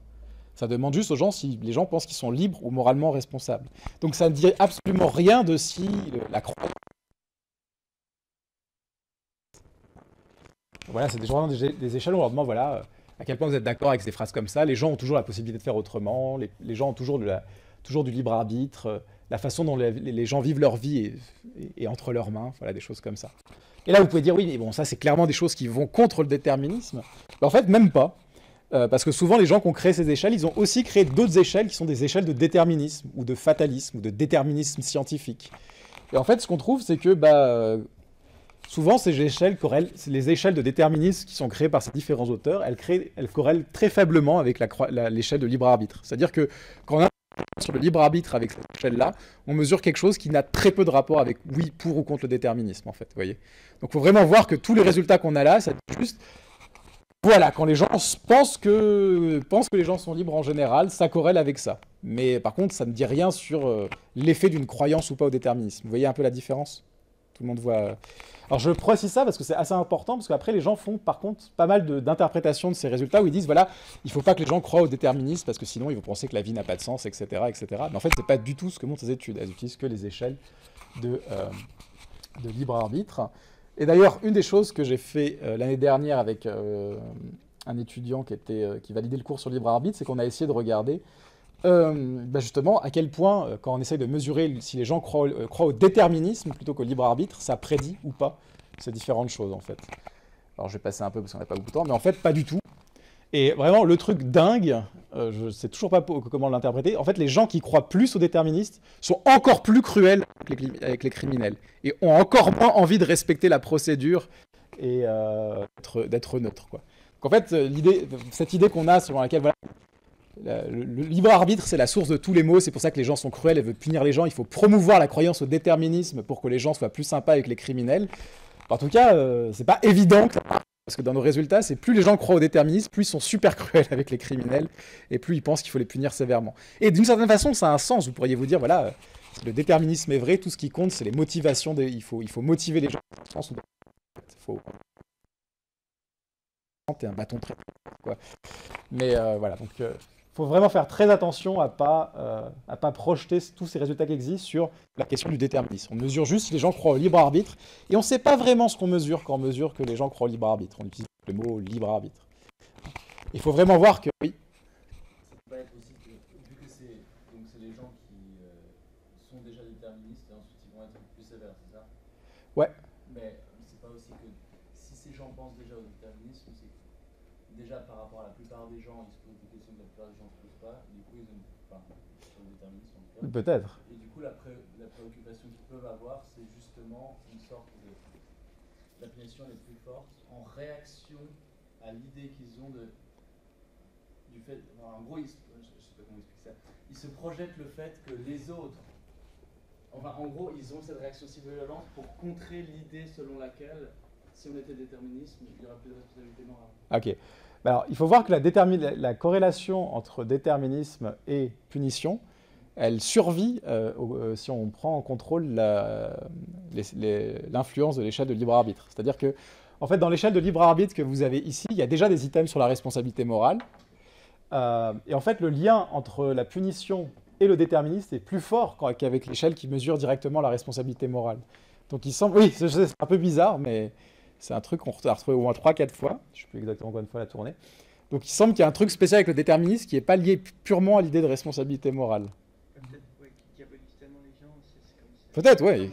Speaker 1: Ça demande juste aux gens si les gens pensent qu'ils sont libres ou moralement responsables. Donc ça ne dit absolument rien de si la croyance... Voilà, c'est vraiment des échelons. On leur demande, voilà, à quel point vous êtes d'accord avec ces phrases comme ça. Les gens ont toujours la possibilité de faire autrement. Les gens ont toujours du libre arbitre. La façon dont les gens vivent leur vie est entre leurs mains. Voilà, des choses comme ça. Et là, vous pouvez dire, oui, mais bon, ça, c'est clairement des choses qui vont contre le déterminisme. Mais en fait, même pas. Parce que souvent, les gens qui ont créé ces échelles, ils ont aussi créé d'autres échelles qui sont des échelles de déterminisme, ou de fatalisme, ou de déterminisme scientifique. Et en fait, ce qu'on trouve, c'est que souvent, ces échelles les échelles de déterminisme qui sont créées par ces différents auteurs, elles corrèlent très faiblement avec l'échelle de libre arbitre. C'est-à-dire que quand on a sur le libre arbitre avec cette échelle-là, on mesure quelque chose qui n'a très peu de rapport avec oui, pour ou contre le déterminisme, en fait, vous voyez. Donc il faut vraiment voir que tous les résultats qu'on a là, c'est juste... Voilà, quand les gens pensent que les gens sont libres en général, ça corrèle avec ça. Mais par contre, ça ne dit rien sur l'effet d'une croyance ou pas au déterminisme. Vous voyez un peu la différence ? Tout le monde voit... Alors je précise ça parce que c'est assez important, parce qu'après les gens font par contre pas mal d'interprétations de ces résultats où ils disent, voilà, il ne faut pas que les gens croient au déterminisme parce que sinon ils vont penser que la vie n'a pas de sens, etc. etc. Mais en fait, c'est pas du tout ce que montrent ces études. Elles utilisent que les échelles de libre arbitre. Et d'ailleurs, une des choses que j'ai fait l'année dernière avec un étudiant qui validait le cours sur le libre arbitre, c'est qu'on a essayé de regarder justement à quel point, quand on essaye de mesurer si les gens croient au déterminisme plutôt qu'au libre arbitre, ça prédit ou pas ces différentes choses en fait. Alors je vais passer un peu parce qu'on n'a pas beaucoup de temps, mais en fait pas du tout. Et vraiment le truc dingue, je ne sais toujours pas comment l'interpréter, en fait les gens qui croient plus aux déterministes sont encore plus cruels avec les criminels et ont encore moins envie de respecter la procédure et d'être neutre, quoi. Donc en fait, cette idée qu'on a selon laquelle voilà, le libre arbitre, c'est la source de tous les maux, c'est pour ça que les gens sont cruels et veulent punir les gens, il faut promouvoir la croyance au déterminisme pour que les gens soient plus sympas avec les criminels. En tout cas, c'est pas évident que ça marche, parce que dans nos résultats, c'est plus les gens croient au déterminisme, plus ils sont super cruels avec les criminels, et plus ils pensent qu'il faut les punir sévèrement. Et d'une certaine façon, ça a un sens, vous pourriez vous dire, voilà, si le déterminisme est vrai, tout ce qui compte, c'est les motivations, il faut motiver les gens, il faut... T'es un bâton très... quoi. Mais voilà, donc... faut vraiment faire très attention à pas projeter tous ces résultats qui existent sur la question du déterminisme. On mesure juste si les gens croient au libre arbitre, et on ne sait pas vraiment ce qu'on mesure quand on mesure que les gens croient au libre arbitre. On utilise le mot libre arbitre. Il faut vraiment voir que oui.
Speaker 2: Ça peut pas être aussi que, vu que c'est les gens qui sont déjà déterministes et ensuite ils vont être plus sévères, c'est ça?
Speaker 1: Ouais.
Speaker 2: Mais c'est pas aussi que si ces gens pensent déjà au déterminisme, c'est déjà par rapport à la plupart des gens, ils se posent des questions que la plupart des gens ne se posent pas, et du coup ils ont, enfin, sur le déterminisme en tout cas.
Speaker 1: Peut-être.
Speaker 2: Et du coup la préoccupation qu'ils peuvent avoir, c'est justement une sorte de la punition les plus fortes en réaction à l'idée qu'ils ont du fait, enfin, en gros, je sais pas comment expliquer ça, ils se projettent le fait que les autres, enfin en gros, ils ont cette réaction si violente pour contrer l'idée selon laquelle, si on était déterministe, il n'y aurait plus de responsabilité morale.
Speaker 1: Ok. Alors, il faut voir que la corrélation entre déterminisme et punition, elle survit si on prend en contrôle l'influence de l'échelle de libre arbitre. C'est-à-dire que, en fait, dans l'échelle de libre arbitre que vous avez ici, il y a déjà des items sur la responsabilité morale. Et en fait, le lien entre la punition et le déterminisme est plus fort qu'avec l'échelle qui mesure directement la responsabilité morale. Donc il semble... Oui, c'est un peu bizarre, mais c'est un truc qu'on a retrouvé au moins 3-4 fois. Je ne sais plus exactement combien de fois la tournée. Donc il semble qu'il y a un truc spécial avec le déterminisme qui n'est pas lié purement à l'idée de responsabilité morale.
Speaker 3: Peut-être qui diabolise tellement les gens, c'est comme si...
Speaker 1: Peut-être, ouais.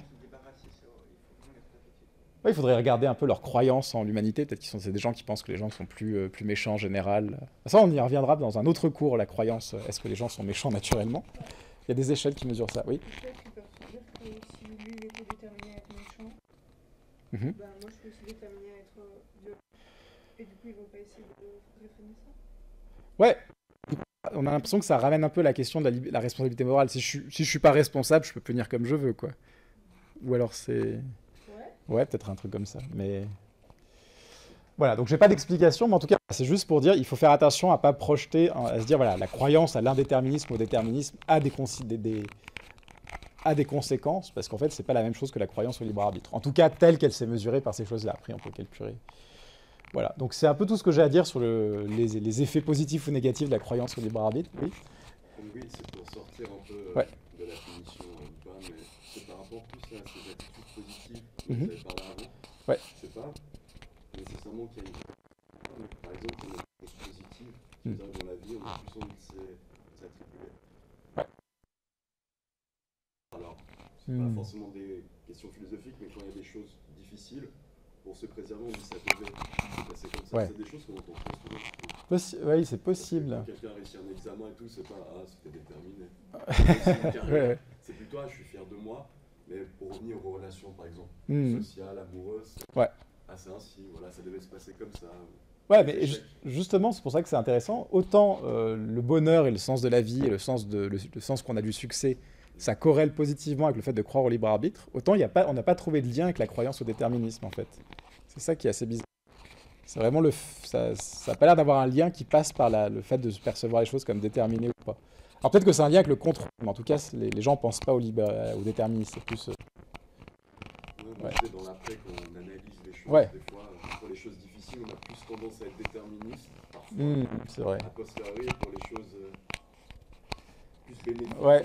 Speaker 3: Il
Speaker 1: Il faudrait regarder un peu leurs croyances en l'humanité. Peut-être que c'est des gens qui pensent que les gens sont plus méchants en général. Ça, on y reviendra dans un autre cours, la croyance. Est-ce que les gens sont méchants naturellement? Il y a des échelles qui mesurent ça, oui.
Speaker 5: Peut-être qu'ils peuvent se dire que si lui était déterminé à être méchant,
Speaker 1: Mhm.
Speaker 5: ben moi je suis aussi déterminé à être violent. Et du coup, ils vont pas essayer de réfréner ça.
Speaker 1: Ouais. On a l'impression que ça ramène un peu la question de la responsabilité morale. Si je suis pas responsable, je peux punir comme je veux, quoi. Ou alors c'est... Ouais, peut-être un truc comme ça. Mais voilà, donc j'ai pas d'explication, mais en tout cas, c'est juste pour dire, il faut faire attention à pas projeter, à se dire, voilà, la croyance à l'indéterminisme ou au déterminisme a des conséquences, parce qu'en fait, c'est pas la même chose que la croyance au libre arbitre. En tout cas, telle qu'elle s'est mesurée par ces choses-là. Après, on peut calculer. Voilà, donc c'est un peu tout ce que j'ai à dire sur les effets positifs ou négatifs de la croyance au libre arbitre. Oui.
Speaker 6: Oui, c'est pour sortir un peu de la punition ou pas, mais c'est par rapport plus à ces attitudes positives dont vous avez parlé avant.
Speaker 1: Ouais.
Speaker 6: C'est pas nécessairement qu'il y a une... Par exemple, il y a des choses positives qui arrivent dans la vie, on a plus envie de s'attribuer.
Speaker 1: Ouais.
Speaker 6: Alors, c'est pas forcément des questions philosophiques, mais quand il y a des choses difficiles, pour se préserver, on dit ça devait se passer comme ça.
Speaker 1: Ouais.
Speaker 6: C'est des choses qu'on entend très souvent.
Speaker 1: Oui, c'est possible.
Speaker 6: Quand quelqu'un réussit un examen et tout, c'est pas « Ah, c'était déterminé ».
Speaker 1: Ouais.
Speaker 6: C'est plutôt « Ah, je suis fier de moi ». Mais pour revenir aux relations, par exemple, sociales, amoureuses,
Speaker 1: ouais.
Speaker 6: Ah, c'est ainsi, voilà, ça devait se passer comme ça.
Speaker 1: Ouais, mais justement, c'est pour ça que c'est intéressant. Autant le bonheur et le sens de la vie et le sens qu'on a du succès, ça corrèle positivement avec le fait de croire au libre arbitre, autant on n'a pas trouvé de lien avec la croyance au déterminisme, en fait. C'est ça qui est assez bizarre. C'est vraiment ça n'a pas l'air d'avoir un lien qui passe par le fait de percevoir les choses comme déterminées ou pas. Alors peut-être que c'est un lien avec le contrôle, mais en tout cas, les gens ne pensent pas au déterminisme. C'est plus...
Speaker 6: Ouais. Dans l'après, quand on analyse les choses, des fois, pour les choses difficiles, on a plus tendance à être déterministe, parfois.
Speaker 1: C'est vrai.
Speaker 6: A posteriori, pour les choses plus bénéfiques,
Speaker 1: ouais,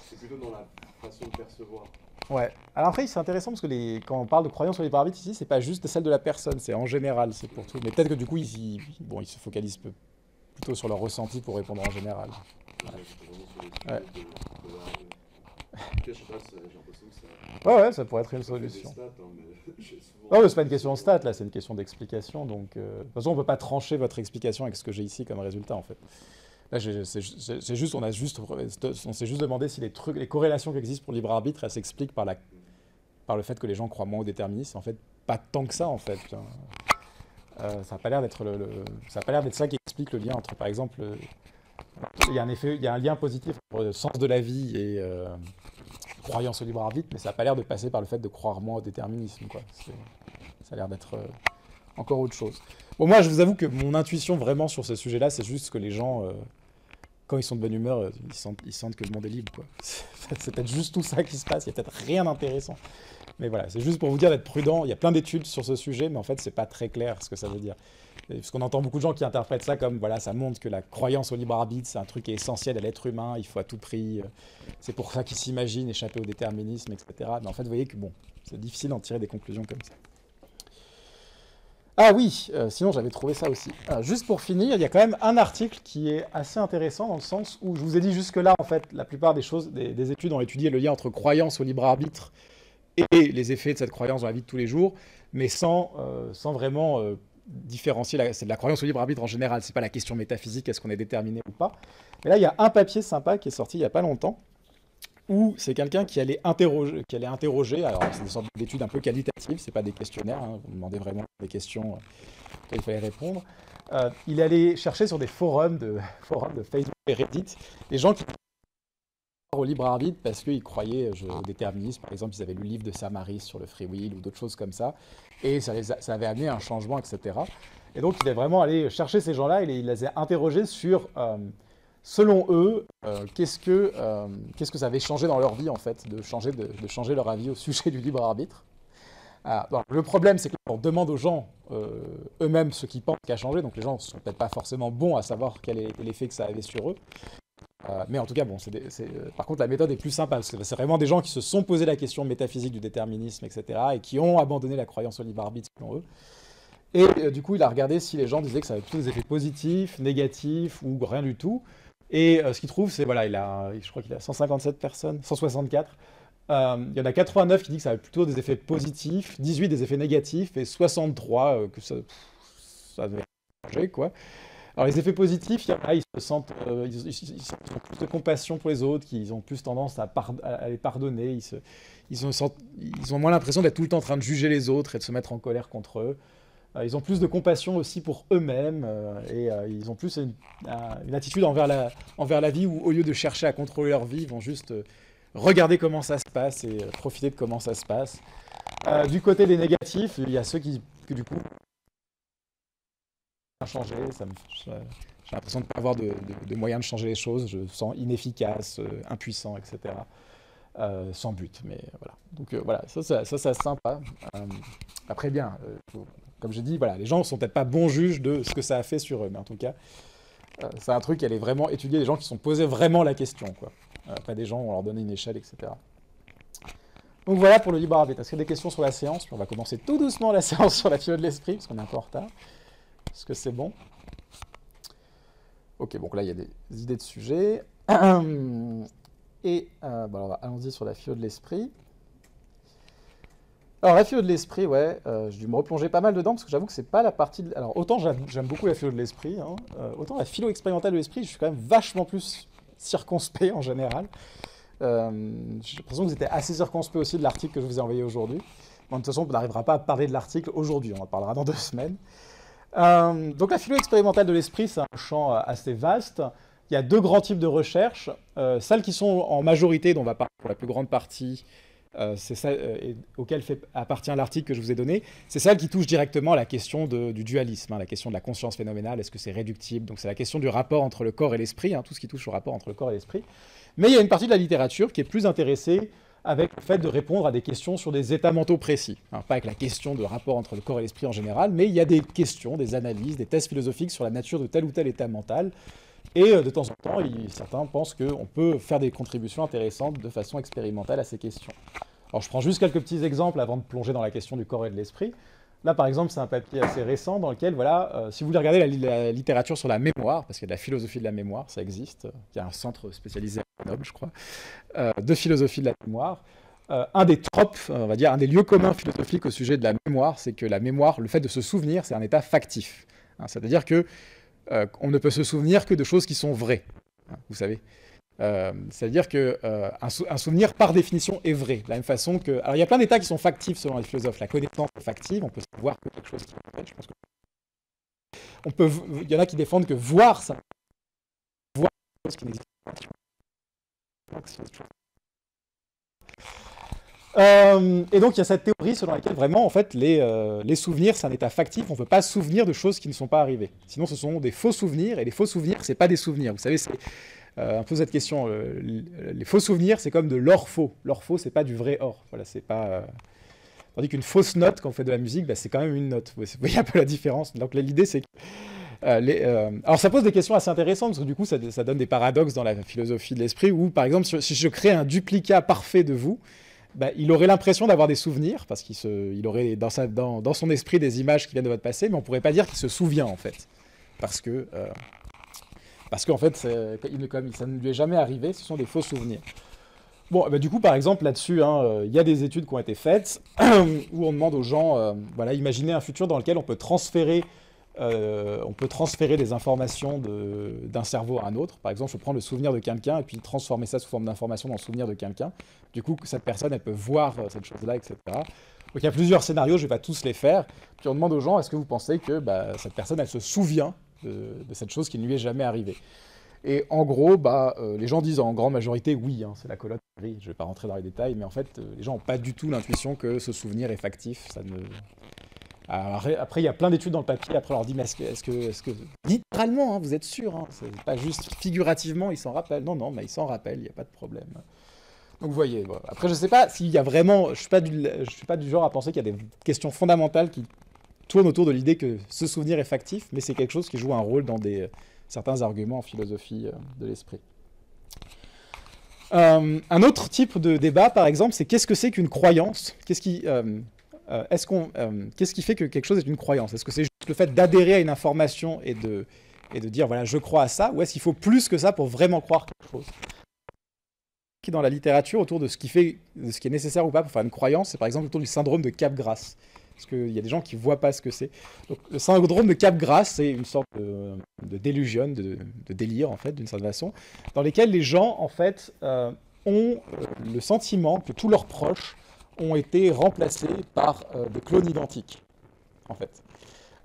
Speaker 6: c'est plutôt dans la façon de percevoir.
Speaker 1: Ouais. Alors après, c'est intéressant parce que quand on parle de croyance au libre arbitre ici, c'est pas juste celle de la personne, c'est en général, c'est pour tout. Mais peut-être que du coup, ils se focalisent plutôt sur leur ressenti pour répondre en général. Ouais. Ouais, ça pourrait être une solution. Non, mais c'est pas une question de stats, là, c'est une question d'explication. Donc, de toute façon, on peut pas trancher votre explication avec ce que j'ai ici comme résultat, en fait. Là, on s'est juste demandé si les corrélations qui existent pour le libre arbitre, elles s'expliquent par le fait que les gens croient moins au déterminisme. En fait, pas tant que ça, en fait. Ça n'a pas l'air d'être ça qui explique le lien entre, par exemple, il y a un lien positif entre le sens de la vie et croyance au libre arbitre, mais ça n'a pas l'air de passer par le fait de croire moins au déterminisme, quoi. Ça a l'air d'être encore autre chose. Bon, moi, je vous avoue que mon intuition vraiment sur ce sujet-là, c'est juste que les gens, quand ils sont de bonne humeur, ils sentent que le monde est libre, quoi. C'est peut-être juste tout ça qui se passe, il n'y a peut-être rien d'intéressant. Mais voilà, c'est juste pour vous dire d'être prudent. Il y a plein d'études sur ce sujet, mais en fait, c'est pas très clair ce que ça veut dire. Parce qu'on entend beaucoup de gens qui interprètent ça comme, voilà, ça montre que la croyance au libre arbitre, c'est un truc qui est essentiel à l'être humain, il faut à tout prix, c'est pour ça qu'ils s'imaginent échapper au déterminisme, etc. Mais en fait, vous voyez que, bon, c'est difficile d'en tirer des conclusions comme ça. Ah oui, sinon j'avais trouvé ça aussi. Juste pour finir, il y a quand même un article qui est assez intéressant dans le sens où je vous ai dit jusque-là, en fait, la plupart des choses, des études ont étudié le lien entre croyance au libre arbitre et les effets de cette croyance dans la vie de tous les jours, mais sans vraiment différencier, c'est de la croyance au libre arbitre en général, c'est pas la question métaphysique, est-ce qu'on est déterminé ou pas. Mais là, il y a un papier sympa qui est sorti il n'y a pas longtemps, où c'est quelqu'un qui allait interroger, alors c'est des sortes d'études un peu qualitatives, c'est pas des questionnaires, hein, vous demandez vraiment des questions auxquelles il fallait répondre. Il allait chercher sur des forums de Facebook et Reddit, des gens qui au libre arbitre parce qu'ils croyaient au déterminisme. Par exemple, ils avaient lu le livre de Samaris sur le free will ou d'autres choses comme ça, et ça avait amené un changement, etc. Et donc, il est vraiment allé chercher ces gens-là, et il les a interrogés sur, selon eux, qu'est-ce que ça avait changé dans leur vie, en fait, de changer leur avis au sujet du libre arbitre. Bon, le problème, c'est qu'on demande aux gens eux-mêmes ce qu'ils pensent qu'a changé, donc les gens ne sont peut-être pas forcément bons à savoir quel est l'effet que ça avait sur eux. Mais en tout cas, bon, par contre, la méthode est plus sympa, parce que c'est vraiment des gens qui se sont posé la question métaphysique du déterminisme, etc., et qui ont abandonné la croyance au libre arbitre, selon eux. Et du coup, il a regardé si les gens disaient que ça avait plutôt des effets positifs, négatifs, ou rien du tout. Et ce qu'il trouve, c'est, voilà, je crois qu'il a 157 personnes, 164. Il y en a 89 qui disent que ça avait plutôt des effets positifs, 18 des effets négatifs, et 63 que ça avait changé, quoi. Alors les effets positifs, il y en a, ils ont plus de compassion pour les autres, ils ont plus tendance à les pardonner, ils ont moins l'impression d'être tout le temps en train de juger les autres et de se mettre en colère contre eux. Ils ont plus de compassion aussi pour eux-mêmes, et ils ont plus une attitude envers la vie où, au lieu de chercher à contrôler leur vie, ils vont juste regarder comment ça se passe et profiter de comment ça se passe. Du côté des négatifs, il y a ceux qui du coup, changer, j'ai l'impression de ne pas avoir de moyens de changer les choses, je me sens inefficace, impuissant, etc. Sans but, mais voilà. Donc voilà, ça c'est sympa. Après bien, comme j'ai dit, voilà, les gens ne sont peut-être pas bons juges de ce que ça a fait sur eux, mais en tout cas, c'est un truc qui allait vraiment étudier les gens qui se sont posés vraiment la question, quoi. Après des gens, on leur donnait une échelle, etc. Donc voilà pour le libre arbitre. Est-ce qu'il y a des questions sur la séance? Puis on va commencer tout doucement la séance sur la philo de l'esprit, parce qu'on est un peu en retard. Est-ce que c'est bon? Ok, donc là, il y a des idées de sujets. Et bon, allons-y sur la philo de l'esprit. Alors, la philo de l'esprit, ouais, j'ai dû me replonger pas mal dedans, parce que j'avoue que c'est pas la partie... Alors, autant j'aime beaucoup la philo de l'esprit, hein, autant la philo expérimentale de l'esprit, je suis quand même vachement plus circonspect en général. J'ai l'impression que vous étiez assez circonspect aussi de l'article que je vous ai envoyé aujourd'hui. Bon, de toute façon, on n'arrivera pas à parler de l'article aujourd'hui, on en parlera dans 2 semaines. Donc la philo expérimentale de l'esprit, c'est un champ assez vaste. Il y a 2 grands types de recherches. Celles qui sont en majorité, dont on va parler pour la plus grande partie, c'est celle auquel appartient l'article que je vous ai donné, c'est celle qui touche directement à la question du dualisme, hein, la question de la conscience phénoménale, est-ce que c'est réductible? Donc c'est la question du rapport entre le corps et l'esprit, hein, tout ce qui touche au rapport entre le corps et l'esprit. Mais il y a une partie de la littérature qui est plus intéressée avec le fait de répondre à des questions sur des états mentaux précis. Hein, pas avec la question de rapport entre le corps et l'esprit en général, mais il y a des questions, des analyses, des thèses philosophiques sur la nature de tel ou tel état mental. Et de temps en temps, certains pensent qu'on peut faire des contributions intéressantes de façon expérimentale à ces questions. Alors je prends juste quelques petits exemples avant de plonger dans la question du corps et de l'esprit. Là, par exemple, c'est un papier assez récent dans lequel, voilà, si vous voulez regarder la littérature sur la mémoire, parce qu'il y a de la philosophie de la mémoire, ça existe, il y a un centre spécialisé à Grenoble, je crois, de philosophie de la mémoire. Un des tropes, on va dire, un des lieux communs philosophiques au sujet de la mémoire, c'est que la mémoire, le fait de se souvenir, c'est un état factif. Hein, c'est-à-dire que on ne peut se souvenir que de choses qui sont vraies, hein, vous savez. C'est-à-dire qu'un souvenir, par définition, est vrai. De la même façon que... Alors, il y a plein d'états qui sont factifs selon les philosophes. La connaissance est factive, on peut savoir que quelque chose qui est vrai. Je pense que... Il y en a qui défendent que voir, ça... voir quelque chose qui n'existe pas. Et donc, il y a cette théorie selon laquelle, vraiment, en fait, les souvenirs, c'est un état factif. On ne peut pas se souvenir de choses qui ne sont pas arrivées. Sinon, ce sont des faux souvenirs. Et les faux souvenirs, ce n'est pas des souvenirs. Vous savez, c'est... un peu cette question, les faux souvenirs, c'est comme de l'or faux. L'or faux, c'est pas du vrai or. Voilà, c'est pas. Tandis qu'une fausse note, quand on fait de la musique, bah, c'est quand même une note. Vous voyez un peu la différence. Donc l'idée, c'est que alors ça pose des questions assez intéressantes parce que du coup, ça donne des paradoxes dans la philosophie de l'esprit. Où, par exemple, si je crée un duplicat parfait de vous, bah, il aurait l'impression d'avoir des souvenirs, parce il aurait dans son esprit des images qui viennent de votre passé, mais on pourrait pas dire qu'il se souvient, en fait. Parce qu'en fait, comme ça ne lui est jamais arrivé, ce sont des faux souvenirs. Bon, bah, du coup, par exemple, là-dessus, il y a des études qui ont été faites, où on demande aux gens, voilà, imaginez un futur dans lequel on peut transférer des informations d'un cerveau à un autre. Par exemple, je prends le souvenir de quelqu'un et puis transformer ça sous forme d'information dans le souvenir de quelqu'un. Du coup, cette personne, elle peut voir cette chose-là, etc. Donc, il y a plusieurs scénarios, je ne vais pas tous les faire. Puis on demande aux gens, est-ce que vous pensez que cette personne, elle se souvient de cette chose qui ne lui est jamais arrivée? Et en gros, les gens disent en grande majorité oui, c'est la colonne. Je ne vais pas rentrer dans les détails, mais en fait, les gens n'ont pas du tout l'intuition que ce souvenir est factif. Alors, après, il y a plein d'études dans le papier. Après, on leur dit, mais est-ce que... Littéralement, vous êtes sûr, c'est pas juste figurativement, ils s'en rappellent. Non, mais ils s'en rappellent, il n'y a pas de problème. Donc, vous voyez. Voilà. Après, je ne sais pas s'il y a vraiment... Je ne suis pas du genre à penser qu'il y a des questions fondamentales qui tournent autour de l'idée que ce souvenir est factif, mais c'est quelque chose qui joue un rôle dans certains arguments en philosophie de l'esprit. Un autre type de débat, par exemple, c'est qu'est-ce que c'est qu'une croyance? Qu'est-ce qui fait que quelque chose est une croyance? Est-ce que c'est juste le fait d'adhérer à une information et de dire, voilà, je crois à ça, ou est-ce qu'il faut plus que ça pour vraiment croire quelque chose? Dans la littérature, autour de ce qui est nécessaire ou pas pour faire une croyance, c'est par exemple autour du syndrome de Capgras. Parce qu'il y a des gens qui ne voient pas ce que c'est. Donc, le syndrome de Capgras, c'est une sorte de délusion, de délire, en fait, d'une certaine façon, dans lesquels les gens, en fait, ont le sentiment que tous leurs proches ont été remplacés par des clones identiques, en fait.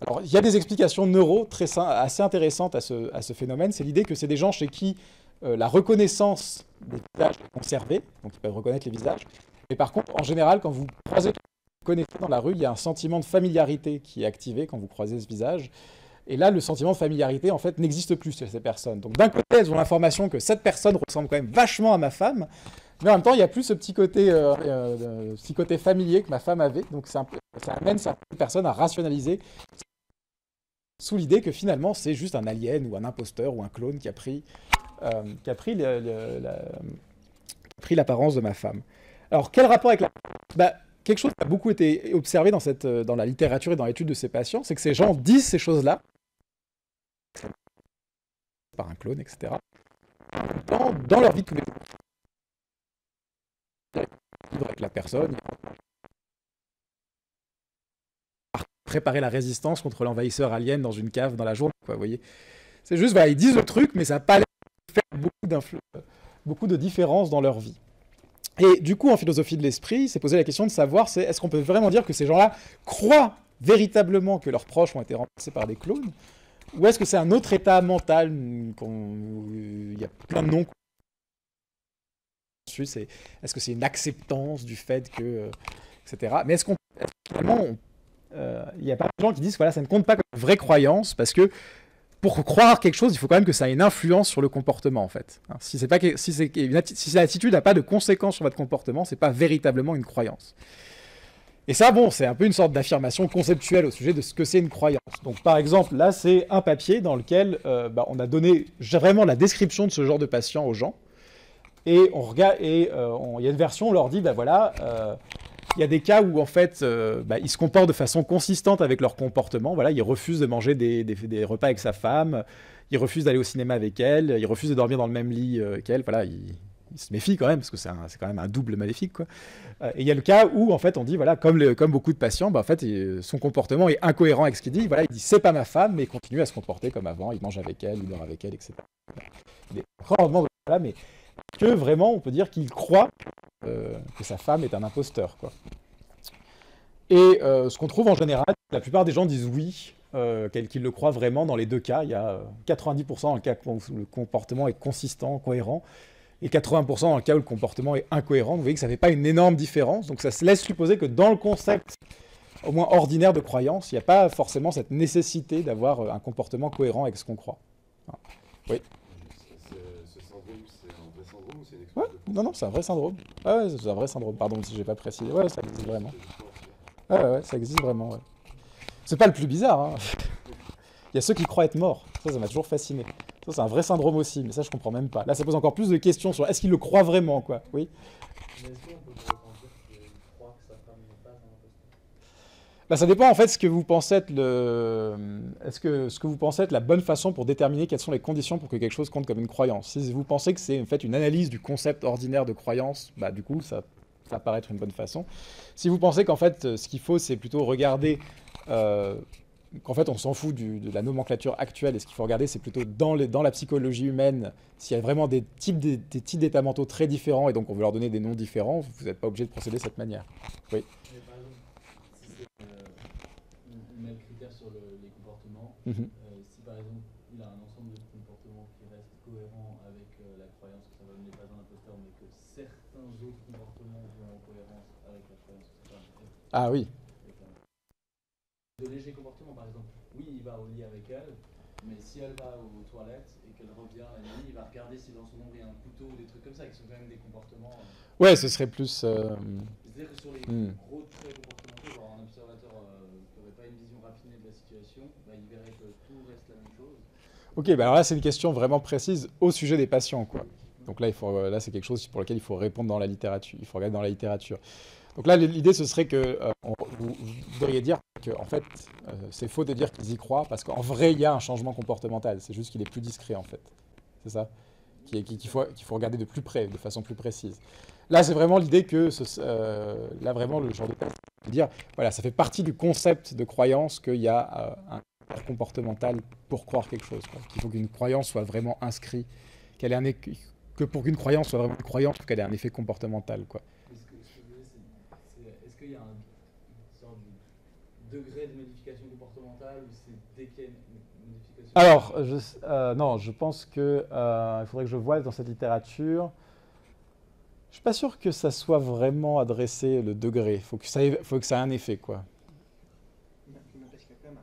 Speaker 1: Alors, il y a des explications neuro assez intéressantes à ce phénomène. C'est l'idée que c'est des gens chez qui la reconnaissance des visages est conservée, donc ils peuvent reconnaître les visages. Mais par contre, en général, quand vous croisez connaissez dans la rue, il y a un sentiment de familiarité qui est activé quand vous croisez ce visage. Et là, le sentiment de familiarité, en fait, n'existe plus chez ces personnes. Donc, d'un côté, elles ont l'information que cette personne ressemble quand même vachement à ma femme, mais en même temps, il n'y a plus ce petit côté familier que ma femme avait. Donc, ça amène certaines personnes à rationaliser sous l'idée que finalement, c'est juste un alien ou un imposteur ou un clone qui a pris l'apparence de ma femme. Alors, quel rapport avec la... quelque chose qui a beaucoup été observé dans la littérature et dans l'étude de ces patients, c'est que ces gens disent ces choses-là, par un clone, etc., dans leur vie de tous les jours. Vivre avec la personne, préparer la résistance contre l'envahisseur alien dans une cave dans la journée, quoi, vous voyez. C'est juste, voilà, ils disent le truc, mais ça n'a pas l'air de faire beaucoup de différence dans leur vie. Et du coup, en philosophie de l'esprit, c'est posé la question de savoir, est-ce qu'on peut vraiment dire que ces gens-là croient véritablement que leurs proches ont été remplacés par des clones, ou est-ce que c'est un autre état mental, il y a plein de noms. Est-ce que c'est une acceptance du fait que... etc. Mais est-ce finalement, il y a pas de gens qui disent, voilà, ça ne compte pas comme une vraie croyance, parce que pour croire quelque chose, il faut quand même que ça ait une influence sur le comportement, en fait. Si l'attitude n'a pas de conséquences sur votre comportement, c'est pas véritablement une croyance. Et ça, bon, c'est un peu une sorte d'affirmation conceptuelle au sujet de ce que c'est une croyance. Donc, par exemple, là, c'est un papier dans lequel on a donné vraiment la description de ce genre de patient aux gens. Et on regarde, il y a une version où on leur dit, voilà, il y a des cas où en fait, ils se comportent de façon consistante avec leur comportement. Voilà, ils refusent de manger des repas avec sa femme, ils refusent d'aller au cinéma avec elle, ils refusent de dormir dans le même lit qu'elle. Voilà, ils se méfient quand même parce que c'est quand même un double maléfique, quoi. Et il y a le cas où en fait on dit voilà, comme beaucoup de patients, en fait son comportement est incohérent avec ce qu'il dit. Voilà, il dit c'est pas ma femme, mais il continue à se comporter comme avant. Il mange avec elle, il dort avec elle, etc. Voilà, mais que vraiment on peut dire qu'il croit que sa femme est un imposteur, quoi. Et ce qu'on trouve en général, la plupart des gens disent oui, qu'ils le croient vraiment dans les deux cas. Il y a 90% dans le cas où le comportement est consistant, cohérent, et 80% dans le cas où le comportement est incohérent. Vous voyez que ça ne fait pas une énorme différence, donc ça se laisse supposer que dans le concept, au moins ordinaire de croyance, il n'y a pas forcément cette nécessité d'avoir un comportement cohérent avec ce qu'on croit. Voilà. Oui.
Speaker 6: Ce syndrome, c'est un vrai syndrome ou c'est une
Speaker 1: Ouais,
Speaker 6: expérience?
Speaker 1: non, c'est un vrai syndrome. Ah ouais, c'est un vrai syndrome, pardon si j'ai pas précisé. Ouais, ça existe vraiment. Ouais, ça existe vraiment, ouais. C'est pas le plus bizarre, hein. Il y a ceux qui croient être morts. Ça m'a toujours fasciné. Ça, c'est un vrai syndrome aussi, mais ça, je comprends même pas. Là, ça pose encore plus de questions sur est-ce qu'ils le croient vraiment, quoi. Oui.
Speaker 2: Mais est-ce qu'on peut ressentir
Speaker 1: Bah, ça dépend en fait ce que vous pensez être ce que vous pensez être la bonne façon pour déterminer quelles sont les conditions pour que quelque chose compte comme une croyance. Si vous pensez que c'est en fait une analyse du concept ordinaire de croyance, bah du coup ça paraît être une bonne façon. Si vous pensez qu'en fait ce qu'il faut c'est plutôt regarder euh, qu'en fait on s'en fout de la nomenclature actuelle et ce qu'il faut regarder c'est plutôt dans la psychologie humaine s'il y a vraiment des types d'états mentaux très différents et donc on veut leur donner des noms différents, vous n'êtes pas obligé de procéder de cette manière. Oui.
Speaker 2: Mais par exemple, si c'est, on met le critère sur les comportements,
Speaker 1: Mhm.
Speaker 2: si par exemple il a un ensemble de comportements qui reste cohérent avec la croyance que ça va mener pas un imposteur, mais que certains autres comportements vont en cohérence avec la croyance que ça va mener.
Speaker 1: Ah oui.
Speaker 2: De légers comportements, par exemple, oui, il va au lit avec elle, mais si elle va aux toilettes et qu'elle revient la nuit, il va regarder si dans son ombre il y a un couteau ou des trucs comme ça, qui sont quand même des comportements.
Speaker 1: Ouais, ce serait plus.
Speaker 2: C'est-à-dire que sur les gros traits comportementaux, genre un observateur qui n'aurait pas une vision raffinée de la situation, bah, il verrait que tout reste la même chose.
Speaker 1: Ok, bah alors là, c'est une question vraiment précise au sujet des patients, quoi. Donc là, là, c'est quelque chose pour lequel il faut répondre dans la littérature. Il faut regarder dans la littérature. Donc là, l'idée, ce serait que vous devriez dire que, en fait, c'est faux de dire qu'ils y croient, parce qu'en vrai, il y a un changement comportemental. C'est juste qu'il est plus discret, en fait. C'est ça qu'il faut regarder de plus près, de façon plus précise. Là, c'est vraiment l'idée que, là, vraiment, le genre de test, c'est de dire, voilà, ça fait partie du concept de croyance qu'il y a un comportemental pour croire quelque chose, quoi. Qu'il faut qu'une croyance soit vraiment inscrite, qu'elle ait que pour qu'une croyance soit vraiment une croyance, il faut qu'elle ait un effet comportemental, quoi.
Speaker 2: Ce que je veux dire, est-ce qu'il y a une sorte de degré de modification comportementale ou c'est dès qu'il y a une modification?
Speaker 1: Alors, non, je pense que il faudrait que je voie dans cette littérature. Je suis pas sûr que ça soit vraiment adressé le degré. Faut que ça ait un effet, quoi.
Speaker 3: Mais parce qu'il y a quand même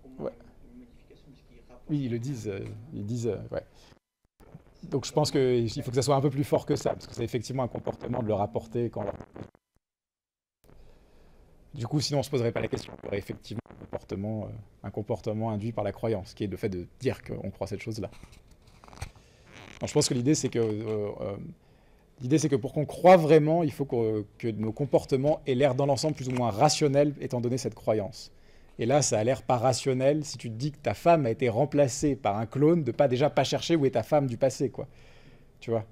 Speaker 3: au moins
Speaker 1: Ouais.
Speaker 3: une modification, puisqu'ils rapportent.
Speaker 1: Oui, ils le disent. Ouais. Donc je pense qu'il faut que ça soit un peu plus fort que ça, parce que c'est effectivement un comportement de le rapporter quand. Du coup, sinon on se poserait pas la question. Il y aurait effectivement un comportement induit par la croyance, qui est le fait de dire qu'on croit cette chose-là. Donc, je pense que l'idée, c'est que pour qu'on croie vraiment, il faut que nos comportements aient l'air dans l'ensemble plus ou moins rationnels, étant donné cette croyance. Et là, ça a l'air pas rationnel si tu te dis que ta femme a été remplacée par un clone, de pas chercher où est ta femme du passé, quoi. Tu vois.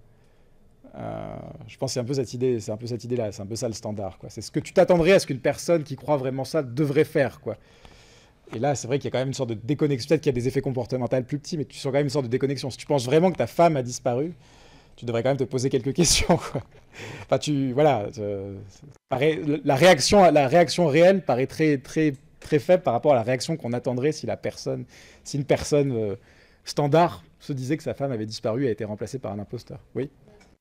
Speaker 1: Je pense que c'est un peu cette idée, c'est un peu cette idée-là, c'est un peu ça le standard, quoi. C'est ce que tu t'attendrais à ce qu'une personne qui croit vraiment ça devrait faire, quoi. Et là, c'est vrai qu'il y a quand même une sorte de déconnexion. Peut-être qu'il y a des effets comportementaux plus petits, mais tu sens quand même une sorte de déconnexion. Si tu penses vraiment que ta femme a disparu, tu devrais quand même te poser quelques questions, quoi. Enfin, voilà, la réaction réelle paraît très, très, très faible par rapport à la réaction qu'on attendrait si une personne standard se disait que sa femme avait disparu et a été remplacée par un imposteur. Oui.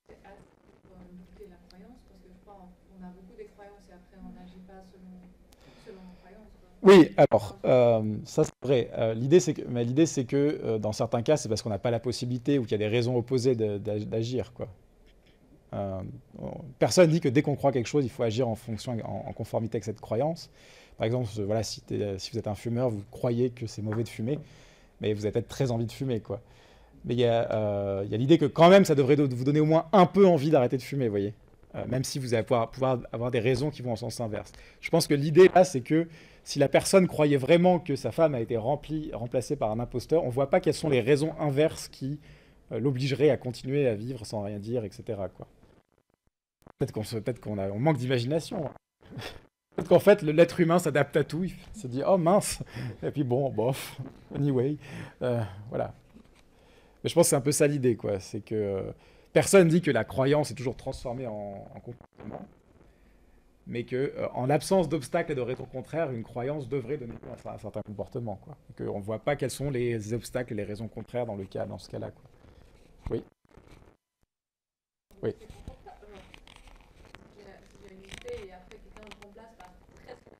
Speaker 4: C'est assez pour lutter la croyance, parce que je crois qu'on a beaucoup des croyances et après on n'agit pas selon nos croyances, quoi.
Speaker 1: Oui, alors, ça c'est vrai. L'idée c'est que dans certains cas, c'est parce qu'on n'a pas la possibilité ou qu'il y a des raisons opposées d'agir, quoi. Euh, Personne dit que dès qu'on croit quelque chose, il faut agir en conformité avec cette croyance. Par exemple, voilà, si vous êtes un fumeur, vous croyez que c'est mauvais de fumer, mais vous avez peut-être très envie de fumer, quoi. Mais il y a l'idée que quand même, ça devrait vous donner au moins un peu envie d'arrêter de fumer, vous voyez. Même si vous allez pouvoir avoir des raisons qui vont en sens inverse. Je pense que l'idée là, c'est que si la personne croyait vraiment que sa femme a été remplacée par un imposteur, on ne voit pas quelles sont les raisons inverses qui l'obligeraient à continuer à vivre sans rien dire, etc., quoi. Peut-être qu'on on manque d'imagination. Peut-être qu'en fait, l'être humain s'adapte à tout. Il se dit, oh mince. Et puis bon, bof. Anyway. Voilà. Mais je pense que c'est un peu ça l'idée, quoi. C'est que personne dit que la croyance est toujours transformée en comportement, mais que en l'absence d'obstacles et de raisons contraires, une croyance devrait donner un certain comportement, quoi. Et qu'on ne voit pas quels sont les obstacles et les raisons contraires dans ce cas-là, quoi. Oui. Oui.
Speaker 4: Si j'ai une idée et après quelqu'un le remplace par presque.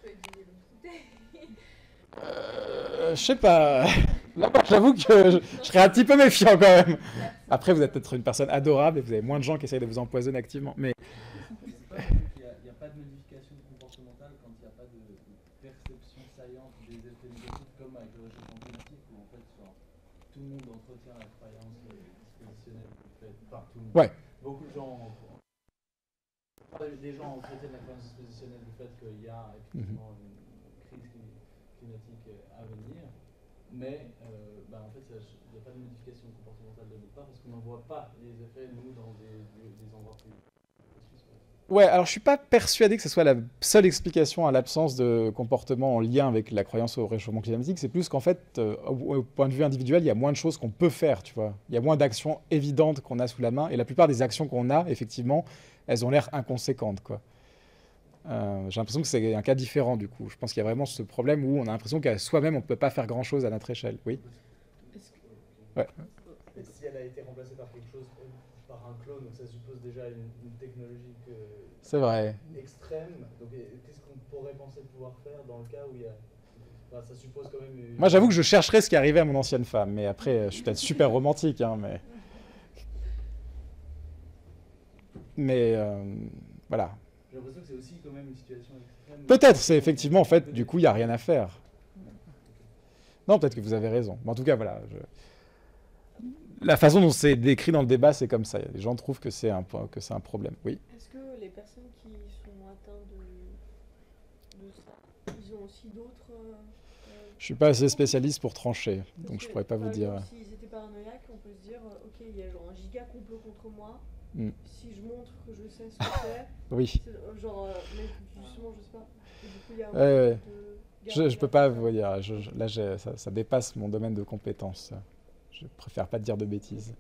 Speaker 4: Je vais utiliser l'autre.
Speaker 1: Je sais pas. Là, j'avoue que je serais un petit peu méfiant quand même. Après, vous êtes peut-être une personne adorable et vous avez moins de gens qui essayent de vous empoisonner activement. Mais
Speaker 2: C'est pas qu'il n'y a pas de modification comportementale quand il n'y a pas de perception saillante des effets négatifs, comme avec le réchauffement climatique, où en fait, tout le monde entretient la croyance dispositionnelle faite par tout le monde.
Speaker 1: ouais.
Speaker 2: Beaucoup de gens des gens ont traité de la croyance expositionnelle du fait qu'il y a effectivement une crise climatique à venir, mais en fait, il n'y a pas de modification comportementale de notre part parce qu'on n'en voit pas les effets, nous, dans des endroits plus.
Speaker 1: Ouais, alors je suis pas persuadé que ce soit la seule explication à l'absence de comportement en lien avec la croyance au réchauffement climatique. C'est plus qu'en fait, au point de vue individuel, il y a moins de choses qu'on peut faire, tu vois. Il y a moins d'actions évidentes qu'on a sous la main, et la plupart des actions qu'on a, effectivement, elles ont l'air inconséquentes, quoi. J'ai l'impression que c'est un cas différent, du coup. Je pense qu'il y a vraiment ce problème où on a l'impression qu'à soi-même, on peut pas faire grand-chose à notre échelle. Oui. Ouais.
Speaker 2: Et si elle a été remplacée par quelque chose, par un clone, donc ça suppose déjà une technologie
Speaker 1: c'est vrai.
Speaker 2: Extrême. Donc qu'est-ce qu'on pourrait penser pouvoir faire dans le cas où il y a... Enfin, ça suppose quand même...
Speaker 1: Moi, j'avoue que je chercherais ce qui arrivait à mon ancienne femme, mais après, je suis peut-être super romantique, hein, mais voilà.
Speaker 2: J'ai l'impression que c'est aussi quand même une situation extrême.
Speaker 1: Peut-être, c'est effectivement, en fait, du coup, il n'y a rien à faire. Non, peut-être que vous avez raison. Mais en tout cas, voilà. La façon dont c'est décrit dans le débat, c'est comme ça. Les gens trouvent que c'est un problème. Oui.
Speaker 5: Est-ce que les personnes qui sont atteintes de ça, ils ont aussi d'autres...
Speaker 1: Je suis pas assez spécialiste pour trancher, donc je pourrais pas vous dire.
Speaker 5: S'ils étaient paranoïaques, on peut se dire, ok, il y a genre un giga complot contre moi. Si je montre que je sais ce que c'est,
Speaker 1: oui.
Speaker 5: Genre, mais justement, je sais pas. Et du coup, il y a
Speaker 1: je peux pas vous dire. Là, ça dépasse mon domaine de compétences. Je préfère pas te dire de bêtises.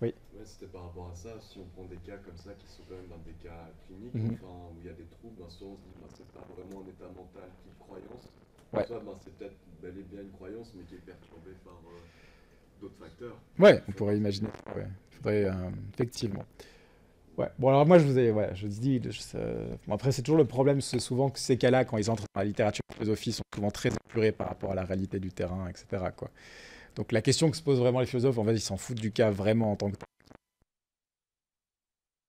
Speaker 1: Oui.
Speaker 6: Ouais, c'était par rapport à ça. Si on prend des cas comme ça qui sont quand même des cas cliniques, enfin, où il y a des troubles, souvent on se dit c'est pas vraiment un état mental qui est une croyance.
Speaker 1: Ouais.
Speaker 6: Soit c'est peut-être bel et bien une croyance, mais qui est perturbée par d'autres facteurs.
Speaker 1: Ouais, on pourrait imaginer. Ouais. Il faudrait effectivement. Ouais. Bon, alors moi, je dis, bon, après, c'est toujours le problème, c'est souvent que ces cas-là, quand ils entrent dans la littérature de philosophie, sont souvent très épurés par rapport à la réalité du terrain, etc., quoi. Donc la question que se posent vraiment les philosophes, en fait, ils s'en foutent du cas vraiment en tant que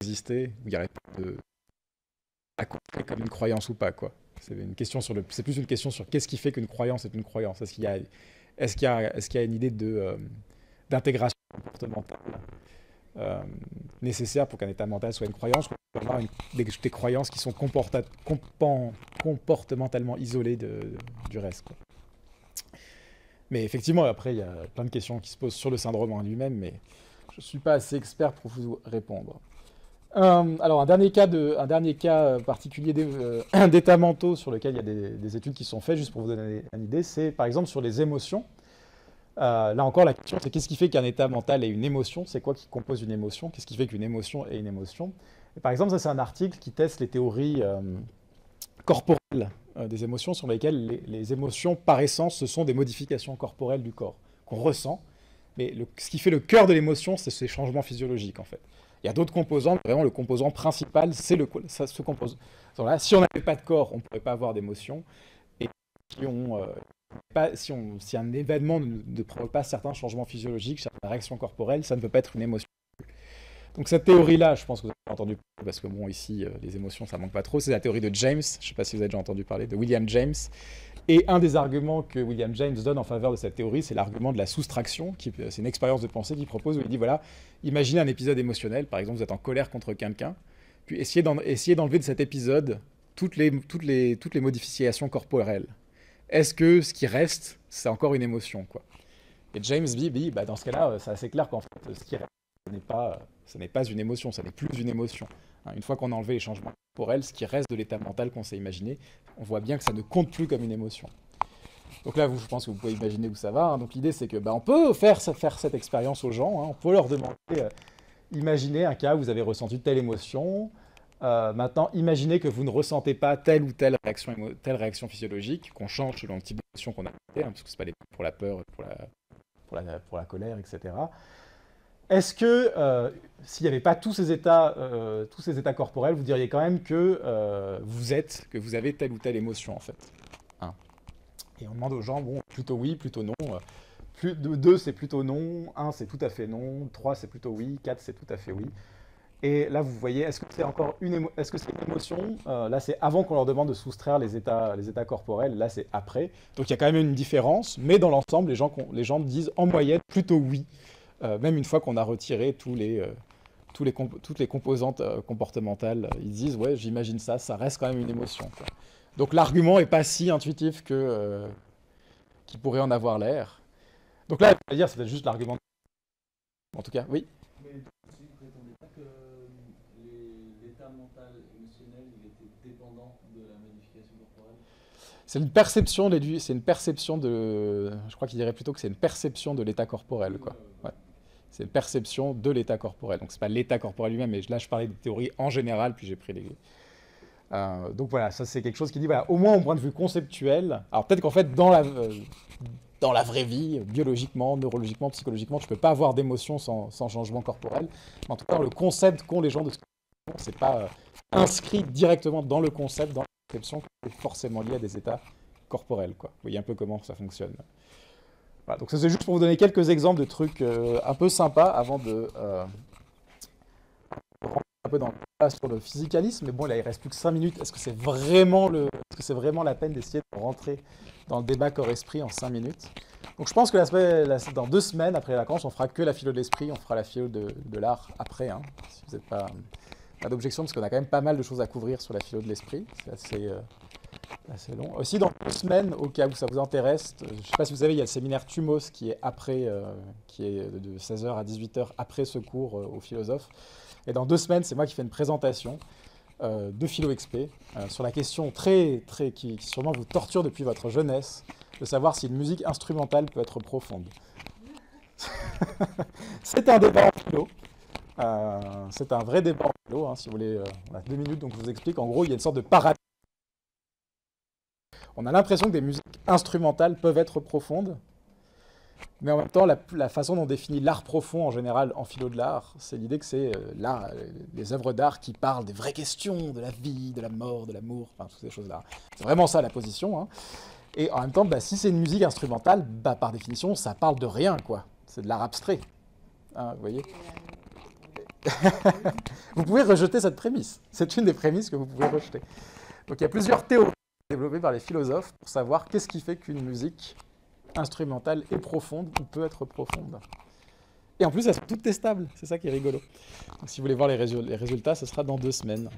Speaker 1: exister, où il n'y aurait pas de à compter comme une croyance ou pas, quoi. C'est plus une question sur qu'est-ce qui fait qu'une croyance est une croyance. Est-ce qu'il y a une idée d'intégration comportementale nécessaire pour qu'un état mental soit une croyance, ou avoir des croyances qui sont comportementalement isolées du reste, quoi. Mais effectivement, après, il y a plein de questions qui se posent sur le syndrome en lui-même, mais je ne suis pas assez expert pour vous répondre. Alors, un dernier cas particulier d'états mentaux sur lequel il y a des études qui sont faites, juste pour vous donner une idée, c'est par exemple sur les émotions. Là encore, la question, c'est qu'est-ce qui fait qu'un état mental ait une émotion? C'est quoi qui compose une émotion? Qu'est-ce qui fait qu'une émotion ait une émotion? Et par exemple, ça, c'est un article qui teste les théories corporelles des émotions, sur lesquelles les émotions, par essence, ce sont des modifications corporelles du corps qu'on ressent. Mais ce qui fait le cœur de l'émotion, c'est ces changements physiologiques, en fait. Il y a d'autres composants, mais vraiment le composant principal, c'est ce composant. Si on n'avait pas de corps, on ne pourrait pas avoir d'émotion. Et si un événement ne provoque pas certains changements physiologiques, certaines réactions corporelles, ça ne peut pas être une émotion. Donc cette théorie-là, je pense que vous avez entendu parler, parce que bon, ici, les émotions, ça manque pas trop, c'est la théorie de James, je ne sais pas si vous avez déjà entendu parler, de William James. Et un des arguments que William James donne en faveur de cette théorie, c'est l'argument de la soustraction, c'est une expérience de pensée qu'il propose, où il dit, voilà, imaginez un épisode émotionnel, par exemple, vous êtes en colère contre quelqu'un, puis essayez d'enlever de cet épisode toutes les modifications corporelles. Est-ce que ce qui reste, c'est encore une émotion, quoi? Et James dit, dans ce cas-là, c'est assez clair qu'en fait, ce qui reste, ce n'est pas une émotion, ça n'est plus une émotion. Une fois qu'on a enlevé les changements corporels, ce qui reste de l'état mental qu'on s'est imaginé, on voit bien que ça ne compte plus comme une émotion. Donc là, je pense que vous pouvez imaginer où ça va. Donc l'idée, c'est que on peut faire cette expérience aux gens. On peut leur demander, imaginez un cas où vous avez ressenti telle émotion. Maintenant, imaginez que vous ne ressentez pas telle ou telle réaction physiologique, qu'on change selon le type d'émotion qu'on a, parce que c'est pas les pour la peur, pour la colère, etc. Est-ce que s'il n'y avait pas tous ces états corporels, vous diriez quand même que vous avez telle ou telle émotion, en fait? Et on demande aux gens, bon, plutôt oui, plutôt non. 2, c'est plutôt non. 1, c'est tout à fait non. 3, c'est plutôt oui. 4, c'est tout à fait oui. Et là, vous voyez, est-ce que c'est une émotion? Là, c'est avant qu'on leur demande de soustraire les états corporels. Là, c'est après. Donc, il y a quand même une différence. Mais dans l'ensemble, les gens disent en moyenne plutôt oui. Même une fois qu'on a retiré tous toutes les composantes comportementales. Ils disent, ouais, j'imagine ça, ça reste quand même une émotion, quoi. Donc l'argument n'est pas si intuitif qu'il pourrait en avoir l'air. Donc là, on va dire, c'est peut-être juste l'argument. En tout cas, oui.
Speaker 2: Mais vous ne prétendez pas que l'état mental émotionnel il était dépendant de la modification corporelle?
Speaker 1: C'est une perception de. Je crois qu'il dirait plutôt que c'est une perception de l'état corporel, quoi. Ouais. C'est une perception de l'état corporel. Donc c'est pas l'état corporel lui-même, mais là je parlais de théorie en général, puis j'ai pris les. Donc voilà, ça c'est quelque chose qui dit, voilà, au moins au point de vue conceptuel. Alors peut-être qu'en fait dans la vraie vie, biologiquement, neurologiquement, psychologiquement, tu peux pas avoir d'émotion sans changement corporel. Mais en tout cas, le concept qu'ont les gens de ce c'est pas inscrit directement dans le concept, dans la conception, qui est forcément lié à des états corporels, quoi. Vous voyez un peu comment ça fonctionne. Voilà, donc ça c'est juste pour vous donner quelques exemples de trucs un peu sympas avant de rentrer un peu dans le débat sur le physicalisme. Mais bon, là il reste plus que 5 minutes. Est-ce que c'est vraiment la peine d'essayer de rentrer dans le débat corps-esprit en 5 minutes? Donc je pense que dans 2 semaines après les vacances, on fera que la philo de l'esprit, on fera la philo de l'art après, hein, si vous n'êtes pas d'objection, parce qu'on a quand même pas mal de choses à couvrir sur la philo de l'esprit. C'est assez long. Aussi, dans 2 semaines, au cas où ça vous intéresse, je ne sais pas si vous savez, il y a le séminaire Thumos qui est après, qui est de 16h à 18h après ce cours aux philosophes. Et dans 2 semaines, c'est moi qui fais une présentation de philo-expé sur la question qui sûrement vous torture depuis votre jeunesse, de savoir si une musique instrumentale peut être profonde. C'est un débat en philo. C'est un vrai débat en philo, hein, si vous voulez. On a 2 minutes, donc je vous explique. En gros, il y a une sorte de paradoxe. On a l'impression que des musiques instrumentales peuvent être profondes, mais en même temps, la façon dont on définit l'art profond en général en philo de l'art, c'est l'idée que c'est les œuvres d'art qui parlent des vraies questions, de la vie, de la mort, de l'amour, enfin toutes ces choses-là. C'est vraiment ça la position, hein. Et en même temps, si c'est une musique instrumentale, par définition, ça parle de rien, quoi. C'est de l'art abstrait, hein, vous voyez. Vous pouvez rejeter cette prémisse. C'est une des prémisses que vous pouvez rejeter. Donc il y a plusieurs théories développées par les philosophes pour savoir qu'est-ce qui fait qu'une musique instrumentale est profonde ou peut être profonde. Et en plus, elles sont toutes testables. C'est ça qui est rigolo. Donc si vous voulez voir les résultats, ce sera dans 2 semaines.